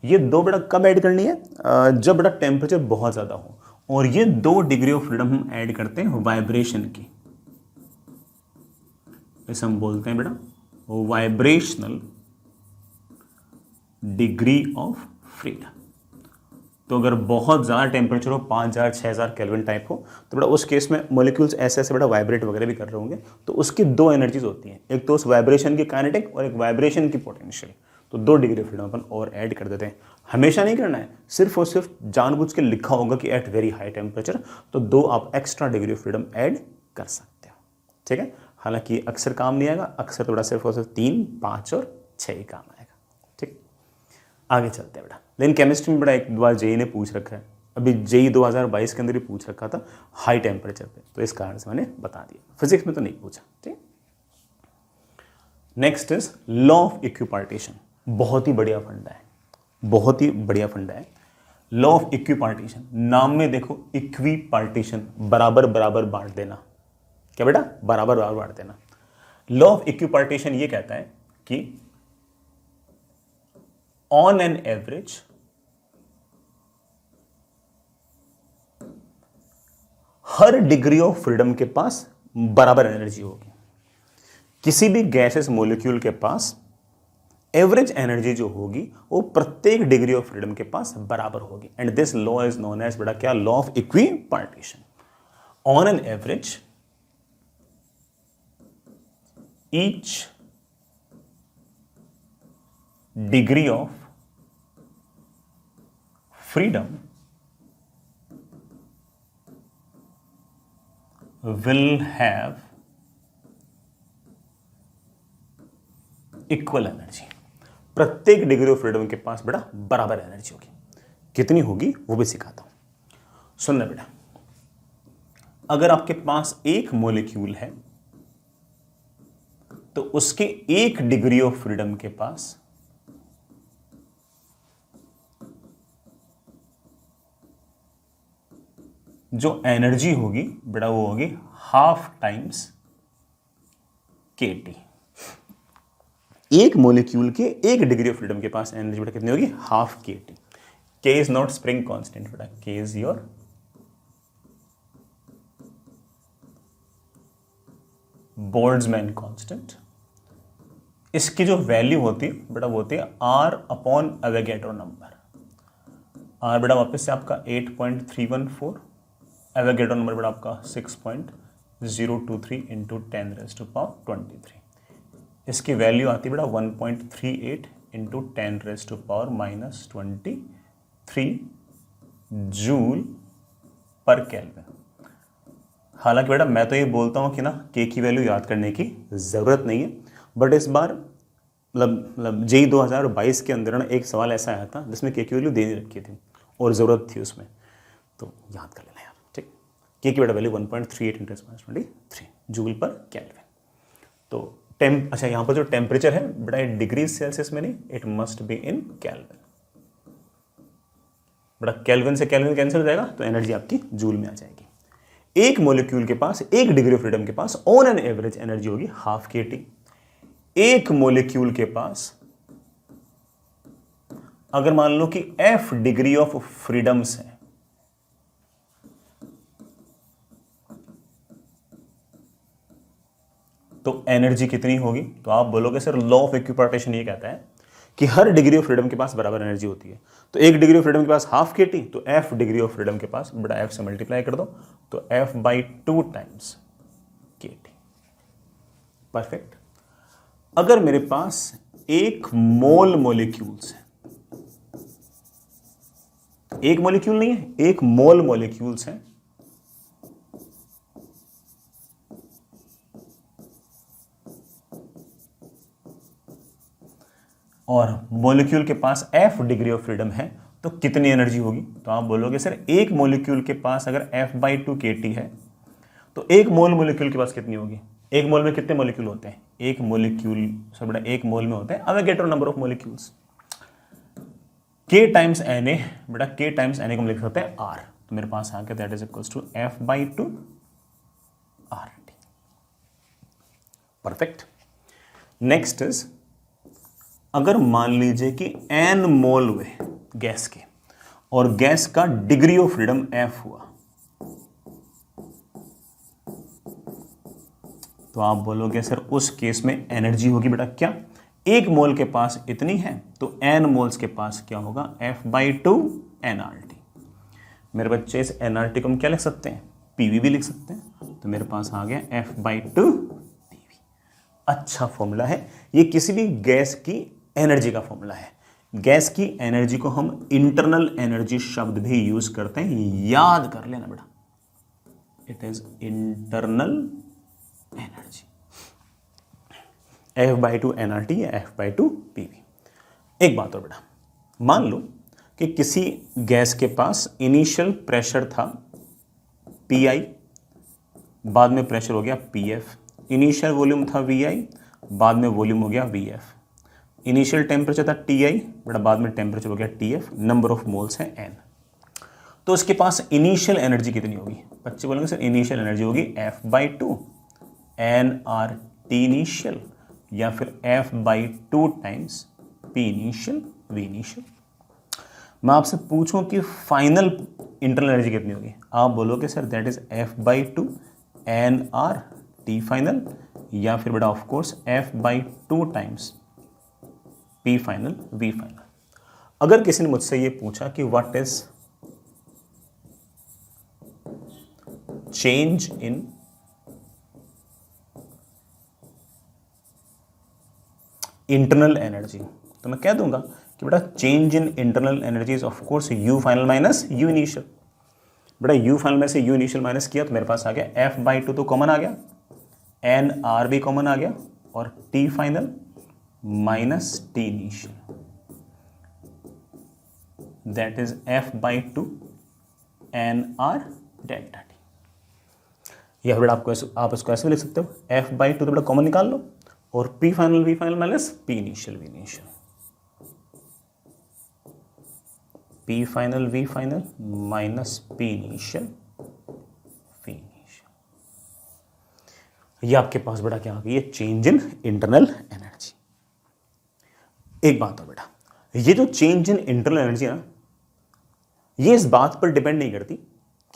ये 2 बेटा कब ऐड करनी है? जब बेटा टेम्परेचर बहुत ज्यादा हो, और ये 2 डिग्री ऑफ फ्रीडम हम ऐड करते हैं वाइब्रेशन की, इसे हम बोलते हैं बेटा वाइब्रेशनल डिग्री ऑफ फ्रीडम। तो अगर बहुत ज़्यादा टेम्परेचर हो, 5000 6000 केल्विन टाइप हो, तो बेटा उस केस में मॉलिक्यूल्स ऐसे ऐसे बेटा वाइब्रेट वगैरह भी कर रहे होंगे, तो उसकी 2 एनर्जीज होती हैं, एक तो उस वाइब्रेशन की काइनेटिक और एक वाइब्रेशन की पोटेंशियल। तो 2 डिग्री ऑफ फ्रीडम अपन और ऐड कर देते हैं। हमेशा नहीं करना है, सिर्फ और सिर्फ जानबूझ के लिखा होगा कि एट वेरी हाई टेम्परेचर, तो 2 आप extra degree of freedom add कर सकते हो। ठीक है, हालांकि अक्सर काम नहीं आएगा, अक्सर थोड़ा सिर्फ और सिर्फ 3 5 और 6 ही काम आएगा। ठीक, आगे चलते हैं बेटा। लेकिन केमिस्ट्री में बड़ा एक बार जेई ने पूछ रखा है, अभी जेई 2022 के अंदर ही पूछ रखा था हाई टेम्परेचर पे, तो इस कारण से मैंने बता दिया। फिजिक्स में तो नहीं पूछा। ठीक, next is law of equipartition. बहुत ही बढ़िया फंडा है, बहुत ही बढ़िया फंडा है लॉ ऑफ इक्विपार्टीशन। नाम में देखो इक्विपार्टीशन, बराबर बराबर बांट देना। क्या बेटा? बराबर बराबर बांट देना। लॉ ऑफ इक्विपार्टीशन ये कहता है कि on an average her degree of freedom के पास बराबर एनर्जी होगी। किसी भी गैसेस मॉलिक्यूल के पास एवरेज एनर्जी जो होगी वो प्रत्येक डिग्री ऑफ फ्रीडम के पास बराबर होगी। And this law is known as बेटा क्या? Law of equipartition. On an average each degree of freedom will have equal energy। प्रत्येक डिग्री ऑफ फ्रीडम के पास बेटा बराबर एनर्जी होगी। कितनी होगी वो भी सिखाता हूं। सुनना बेटा, अगर आपके पास एक मॉलिक्यूल है तो उसके 1 डिग्री ऑफ फ्रीडम के पास जो एनर्जी होगी बेटा वो होगी हाफ टाइम्स kT। एक मॉलिक्यूल के 1 डिग्री ऑफ फ्रीडम के पास एनर्जी बेटा कितनी होगी? Half kT। K is not spring constant बेटा, K is your Boltzmann constant. इसकी जो वैल्यू होती है बेटा वो होती है R upon Avogadro number. R बेटा वापस से आपका 8.314, एवोगैड्रो नंबर बेटा आपका 6.023 इंटू 10⁻23। इसकी वैल्यू आती है बेटा 1.38 इंटू 10⁻⁻23 जूल पर केल्विन। हालांकि बेटा मैं तो ये बोलता हूँ कि ना के की वैल्यू याद करने की ज़रूरत नहीं है, बट इस बार मतलब जेई 2022 के अंदर ना एक सवाल ऐसा आया था जिसमें के की वैल्यू दे नहीं रखी थी और ज़रूरत थी उसमें, तो याद कर लेना यार, ठीक। के की बेटा वैल्यू 1.38 × 10⁻23 जूल पर केल्विन। तो अच्छा यहाँ पर जो टेम्परेचर है बेटा डिग्री सेल्सियस में नहीं, it must be in kelvin. बेटा केल्विन से केल्विन कैंसिल हो जाएगा तो एनर्जी आपकी जूल में आ जाएगी। एक मॉलिक्यूल के पास 1 डिग्री ऑफ फ्रीडम के pass on an average energy होगी ½ kT। एक मॉलिक्यूल के पास अगर मान लो कि F डिग्री ऑफ फ्रीडम्स है, तो एनर्जी कितनी होगी? तो आप बोलोगे सर लॉ ऑफ इक्विपार्टीशन ये कहता है कि हर डिग्री ऑफ फ्रीडम के पास बराबर एनर्जी होती है। तो 1 डिग्री ऑफ फ्रीडम के पास ½ kT, तो F डिग्री ऑफ फ्रीडम के पास बड़ा F से मल्टीप्लाई कर दो तो F/2 टाइम्स kT। परफेक्ट। अगर मेरे पास 1 मोल मॉलिक्यूल्स है, 1 मॉलिक्यूल नहीं है, 1 मोल मॉलिक्यूल्स है, और मॉलिक्यूल के पास F डिग्री ऑफ फ्रीडम है, तो कितनी एनर्जी होगी? तो आप बोलोगे सर एक मॉलिक्यूल के पास अगर F/2 kT है तो 1 मोल मॉलिक्यूल के पास कितनी होगी? 1 मोल में कितने मॉलिक्यूल होते हैं? 1 मॉलिक्यूल सर बेटा 1 मोल में होते हैं Avogadro number of molecules. K times Na, बेटा K टाइम्स Na को हम लिख सकते हैं R, तो मेरे पास आ गया that is equals to F/2 RT। Perfect. Next is, अगर मान लीजिए कि n मोल हुए गैस के और गैस का डिग्री ऑफ फ्रीडम F हुआ, तो आप बोलोगे सर उस केस में एनर्जी होगी बेटा क्या? 1 मोल के पास इतनी है तो n मोल्स के पास क्या होगा? F/2 nRT। मेरे बच्चे इस nRT को हम क्या लिख सकते हैं? PV भी लिख सकते हैं, तो मेरे पास आ गया F/2 PV। अच्छा फॉर्मूला है ये, किसी भी गैस की एनर्जी का फॉर्मूला है। गैस की एनर्जी को हम इंटरनल एनर्जी शब्द भी यूज करते हैं, याद कर लेना बेटा, it is internal energy. F/2 nRT या F/2 PV। एक बात और बेटा, मान लो कि किसी गैस के पास इनिशियल प्रेशर था PI, बाद में प्रेशर हो गया PF, इनिशियल वॉल्यूम था VI, बाद में वॉल्यूम हो गया VF, इनिशियल टेम्परेचर था TI, बड़ा बाद में टेम्परेचर हो गया TF, नंबर ऑफ मोल्स है N। तो उसके पास इनिशियल एनर्जी कितनी होगी? बच्चे बोलेंगे सर इनिशियल एनर्जी होगी F/2 nRT इनिशियल या फिर F/2 times P initial V initial. मैं आपसे पूछूं कि फाइनल इंटरनल एनर्जी कितनी होगी? आप बोलोगे sir that is F/2 nRT final या फिर बेटा of course F/2 times P final V final. अगर किसी ने मुझसे ये पूछा कि what is change in internal energy, तो मैं कह दूंगा कि बेटा change in internal energy is of course U final minus U initial. बेटा U फाइनल में से U इनिशियल माइनस किया तो मेरे पास आ गया F/2 तो कॉमन आ गया, nR भी कॉमन आ गया और T final minus T initial, that is F/2 nR delta T। या बेटा आप इसको ऐसे भी लिख सकते हो, F/2 तो बेटा कॉमन निकाल लो और P final V final minus P initial V initial, P final V final minus P initial V initial. ये आपके पास बेटा क्या आ गई? ये चेंज इन इंटरनल एनर्जी। एक बात और बेटा, ये जो चेंज इन इंटरनल एनर्जी है ना, ये इस बात पर डिपेंड नहीं करती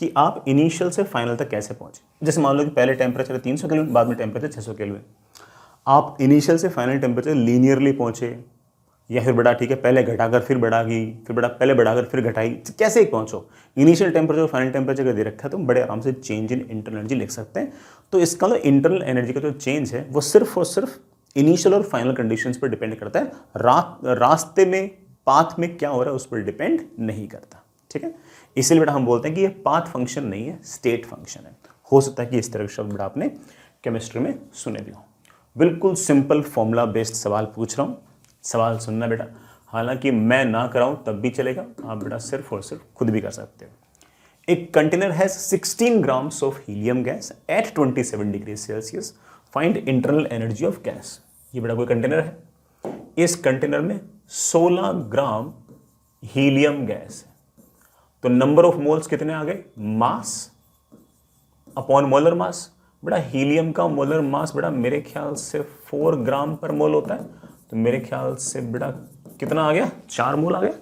कि आप इनिशियल से फाइनल तक कैसे पहुंचे। जैसे मान लो कि पहले टेम्परेचर 300 केल्विन, बाद में टेम्परेचर 600 केल्विन, आप इनिशियल से फाइनल टेम्परेचर लीनियरली पहुंचे या फिर बड़ा ठीक है पहले घटाकर फिर बढ़ा गई, फिर बड़ा पहले बढ़ाकर फिर घटाई, कैसे ही पहुंचो, इनिशियल टेम्परेचर और फाइनल टेम्परेचर का दे रखा है तो बड़े आराम से चेंज इन इंटरनल एनर्जी लिख सकते हैं। तो इसका मतलब इंटरनल एनर्जी का जो चेंज है वो सिर्फ और सिर्फ इनिशियल और फाइनल कंडीशंस पर डिपेंड करता है, रास्ते में पाथ में क्या हो रहा है उस पर डिपेंड नहीं करता। ठीक है, इसलिए बेटा हम बोलते हैं कि ये पाथ फंक्शन नहीं है, स्टेट फंक्शन है। हो सकता है कि इस तरह के शब्द बेटा आपने केमिस्ट्री में सुने भी हो। बिल्कुल सिंपल फॉर्मूला बेस्ड सवाल पूछ रहा हूँ, सवाल सुनना बेटा। हालांकि मैं ना कराऊं तब भी चलेगा, आप बेटा सिर्फ और सिर्फ खुद भी कर सकते हो। एक container has 16 grams of helium gas at 27 degree Celsius, find internal energy of gas. ये बेटा कोई कंटेनर है, इस कंटेनर में 16 ग्राम हीलियम गैस है, तो नंबर ऑफ मोल्स कितने आ गए, मास अपॉन मोलर मास। बेटा हीलियम का मोलर मास बेटा मेरे ख्याल से 4 ग्राम पर मोल होता है, तो मेरे ख्याल से बेटा कितना आ गया, 4 मोल आ गया।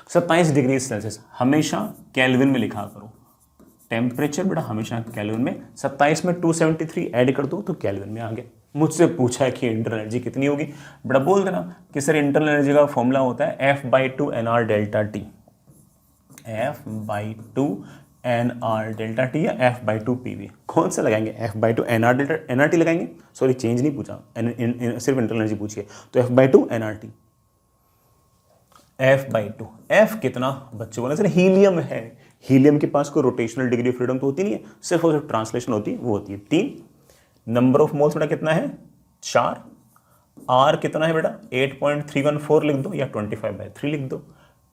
27 डिग्री सेल्सियस, हमेशा केल्विन में लिखा करो, टेम्परेचर बेटा हमेशा केल्विन में। 27 में 273 ऐड कर दो तो केल्विन में आ गया। मुझसे पूछा है कि इंटरनल एनर्जी कितनी होगी, बेटा बोल देना कि सर इंटरनल एनर्जी का फॉर्मूला होता है F/2 NR delta T, F/2 NR delta T या F/2 PV। कौन सा लगाएंगे, F/2 NR डेल्टा NRT लगाएंगे, सॉरी चेंज नहीं पूछा, सिर्फ इंटरनल एनर्जी पूछिए, तो F/2 NRT। F/2, F कितना बच्चों बोला सर हीलियम है, हीलियम के पास कोई रोटेशनल डिग्री ऑफ फ्रीडम तो होती नहीं है, सिर्फ और सिर्फ ट्रांसलेशन होती है, वो होती है 3। नंबर ऑफ मोल्स बेटा कितना है, 4। R कितना है बेटा 8.314 लिख दो या 25/3 लिख दो।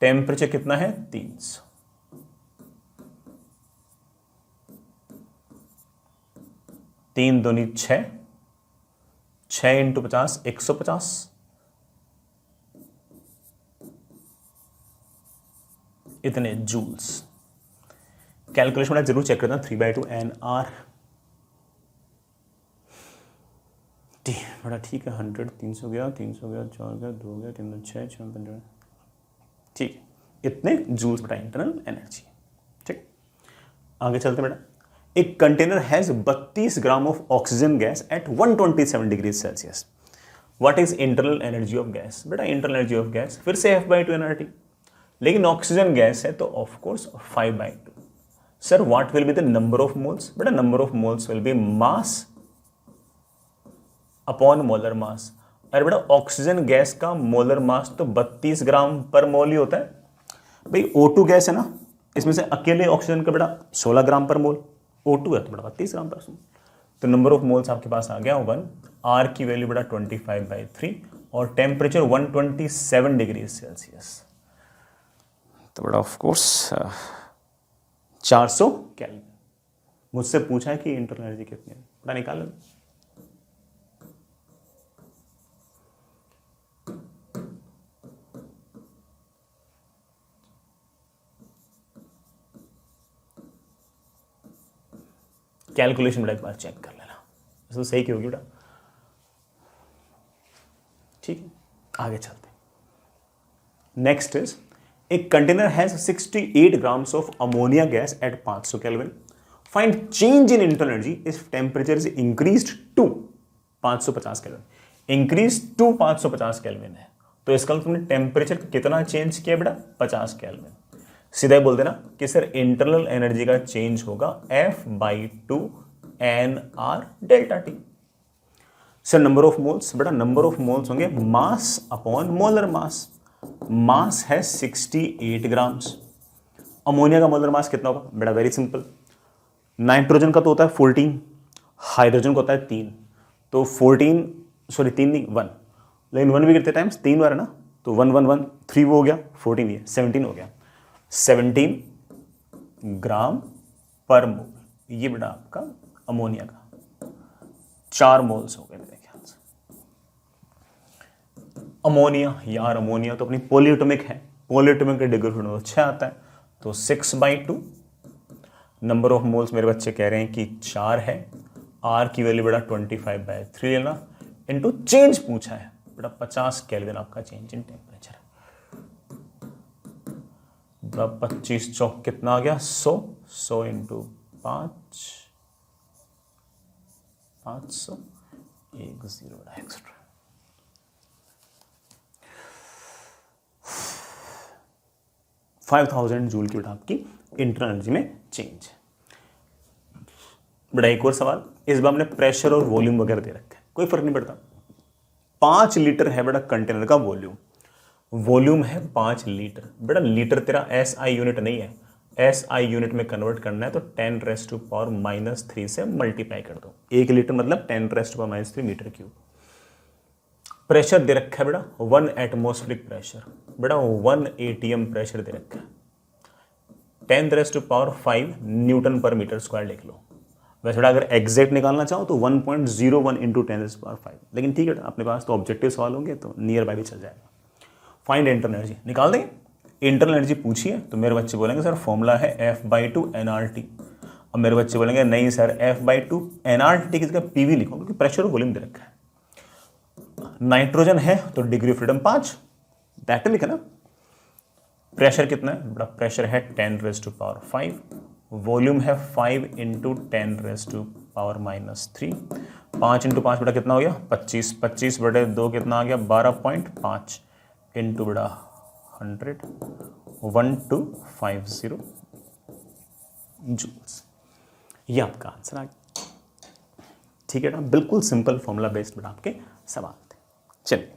टेम्परेचर कितना है 300। तीन दूनी 6, 6 × 50 150, इतने जूल्स। कैलकुलेशन में जरूर चेक करना, 3/2 NR टी बड़ा ठीक है। 100 300 गया, 300 गया, 4 गया, 2 गया, 3 6 6 15, ठीक है, इतने जूल्स बेटा इंटरनल एनर्जी। ठीक, आगे चलते बेटा। एक container has 32 gram of oxygen gas at 127 degree Celsius, what is internal energy of gas. बेटा इंटरनल एनर्जी ऑफ गैस फिर से F/2 NRT, लेकिन ऑक्सीजन गैस है तो of course 5/2। Sir what will be the number of moles, बेटा number of moles will be mass upon molar mass. अरे बेटा oxygen gas का मोलर मास तो 32 ग्राम पर मोल ही होता है। भाई O2 गैस है ना, इसमें से अकेले ऑक्सीजन का बेटा 16 ग्राम पर मोल, O2 है तो बेटा 32 ग्राम पर मोल। तो नंबर ऑफ मोल्स आपके पास आ गया 1। R की वैल्यू बेटा 25/3 और टेम्परेचर 127 डिग्री सेल्सियस, तो बेटा ऑफ कोर्स 400 केल्विन। मुझसे पूछा है कि इंटरनल एनर्जी कितनी है, बेटा निकाल लो। कैलकुलेशन बेटा एक बार चेक कर लेना, तो सही की होगी बेटा। ठीक है, आगे चलते हैं। Next is a container has 68 grams of ammonia gas at 500 kelvin, find change in internal energy if temperature is increased to 550 kelvin. Increase to 550 kelvin है, तो इसका मतलब तुमने टेम्परेचर कितना चेंज किया बेटा 50 केल्विन। सीधा ही बोल देना कि सर इंटरनल एनर्जी का चेंज होगा F/2 NR delta T. Sir number of moles, बेटा नंबर ऑफ मोल्स होंगे मास अपॉन मोलर मास। मास है 68 ग्राम्स। अमोनिया का मोलर मास कितना होगा बेटा, वेरी सिंपल, नाइट्रोजन का तो होता है 14, हाइड्रोजन का होता है 3, तो 14 सॉरी 3 नहीं 1, लेकिन 1 भी कितने टाइम्स 3 बार है ना, तो 1 1 1 3 वो हो गया, 14 ये 17 हो गया, 17 ग्राम पर मोल। ये बेटा आपका अमोनिया का 4 मोल्स हो गए मेरे ख्याल से। अमोनिया यार, अमोनिया तो अपनी पॉलीएटॉमिक है, पॉलीएटॉमिक का डिग्री ऑफ फ्रीडम 6 आता है, तो 6/2। नंबर ऑफ मोल्स मेरे बच्चे कह रहे हैं कि 4 है। R की वैल्यू बेटा 25/3 लेना, इनटू चेंज पूछा है बेटा 50 केल्विन आपका चेंज इन टेम्परेचर। 25 चौक कितना आ गया 100, 100 × 5 500, 1 0 एक्स्ट्रा। $5000 जूल की बेटा आपकी इंटरनल एनर्जी में चेंज। बेटा एक और सवाल, इस बार हमने प्रेशर और वॉल्यूम वगैरह दे रखे हैं, कोई फर्क नहीं पड़ता। 5 लीटर है बेटा कंटेनर का वॉल्यूम, वॉल्यूम है 5 लीटर। बेटा लीटर तेरा SI यूनिट नहीं है, SI यूनिट में कन्वर्ट करना है तो 10⁻³ से मल्टीप्लाई कर दो। 1 लीटर मतलब 10⁻³ मीटर क्यूब। प्रेशर दे रखा है बेटा 1 एटमॉस्फेरिक प्रेशर, बेटा 1 ATM प्रेशर दे रखा है। 10⁵ न्यूटन पर मीटर स्क्वायर लिख लो। वैसे बेटा अगर एग्जैक्ट निकालना चाहो तो 1.01 × 10⁵, लेकिन ठीक है अपने पास तो ऑब्जेक्टिव सवाल होंगे तो नियर बाय भी चल जाएगा। फाइंड इंटरनल एनर्जी निकाल देंगे। इंटरनल एनर्जी पूछिए तो मेरे बच्चे बोलेंगे सर फॉर्मूला है F/2 nRT। अब मेरे बच्चे बोलेंगे नहीं सर F/2 nRT की जगह PV लिखो क्योंकि प्रेशर और वॉल्यूम दे रखा है। नाइट्रोजन है तो डिग्री ऑफ फ्रीडम 5, दैट लिखा ना। प्रेशर कितना है बेटा, प्रेशर है 10⁵, वॉल्यूम है 5 × 10⁻³ 5 × 5 बेटा कितना हो गया 25, 25/2 कितना आ गया 12.5 इंटू बेटा 100 1250 जूल्स। ये आपका आंसर आ गया। ठीक है ना, बिल्कुल सिंपल फॉर्मूला बेस्ड बेटा आपके सवाल थे। चलिए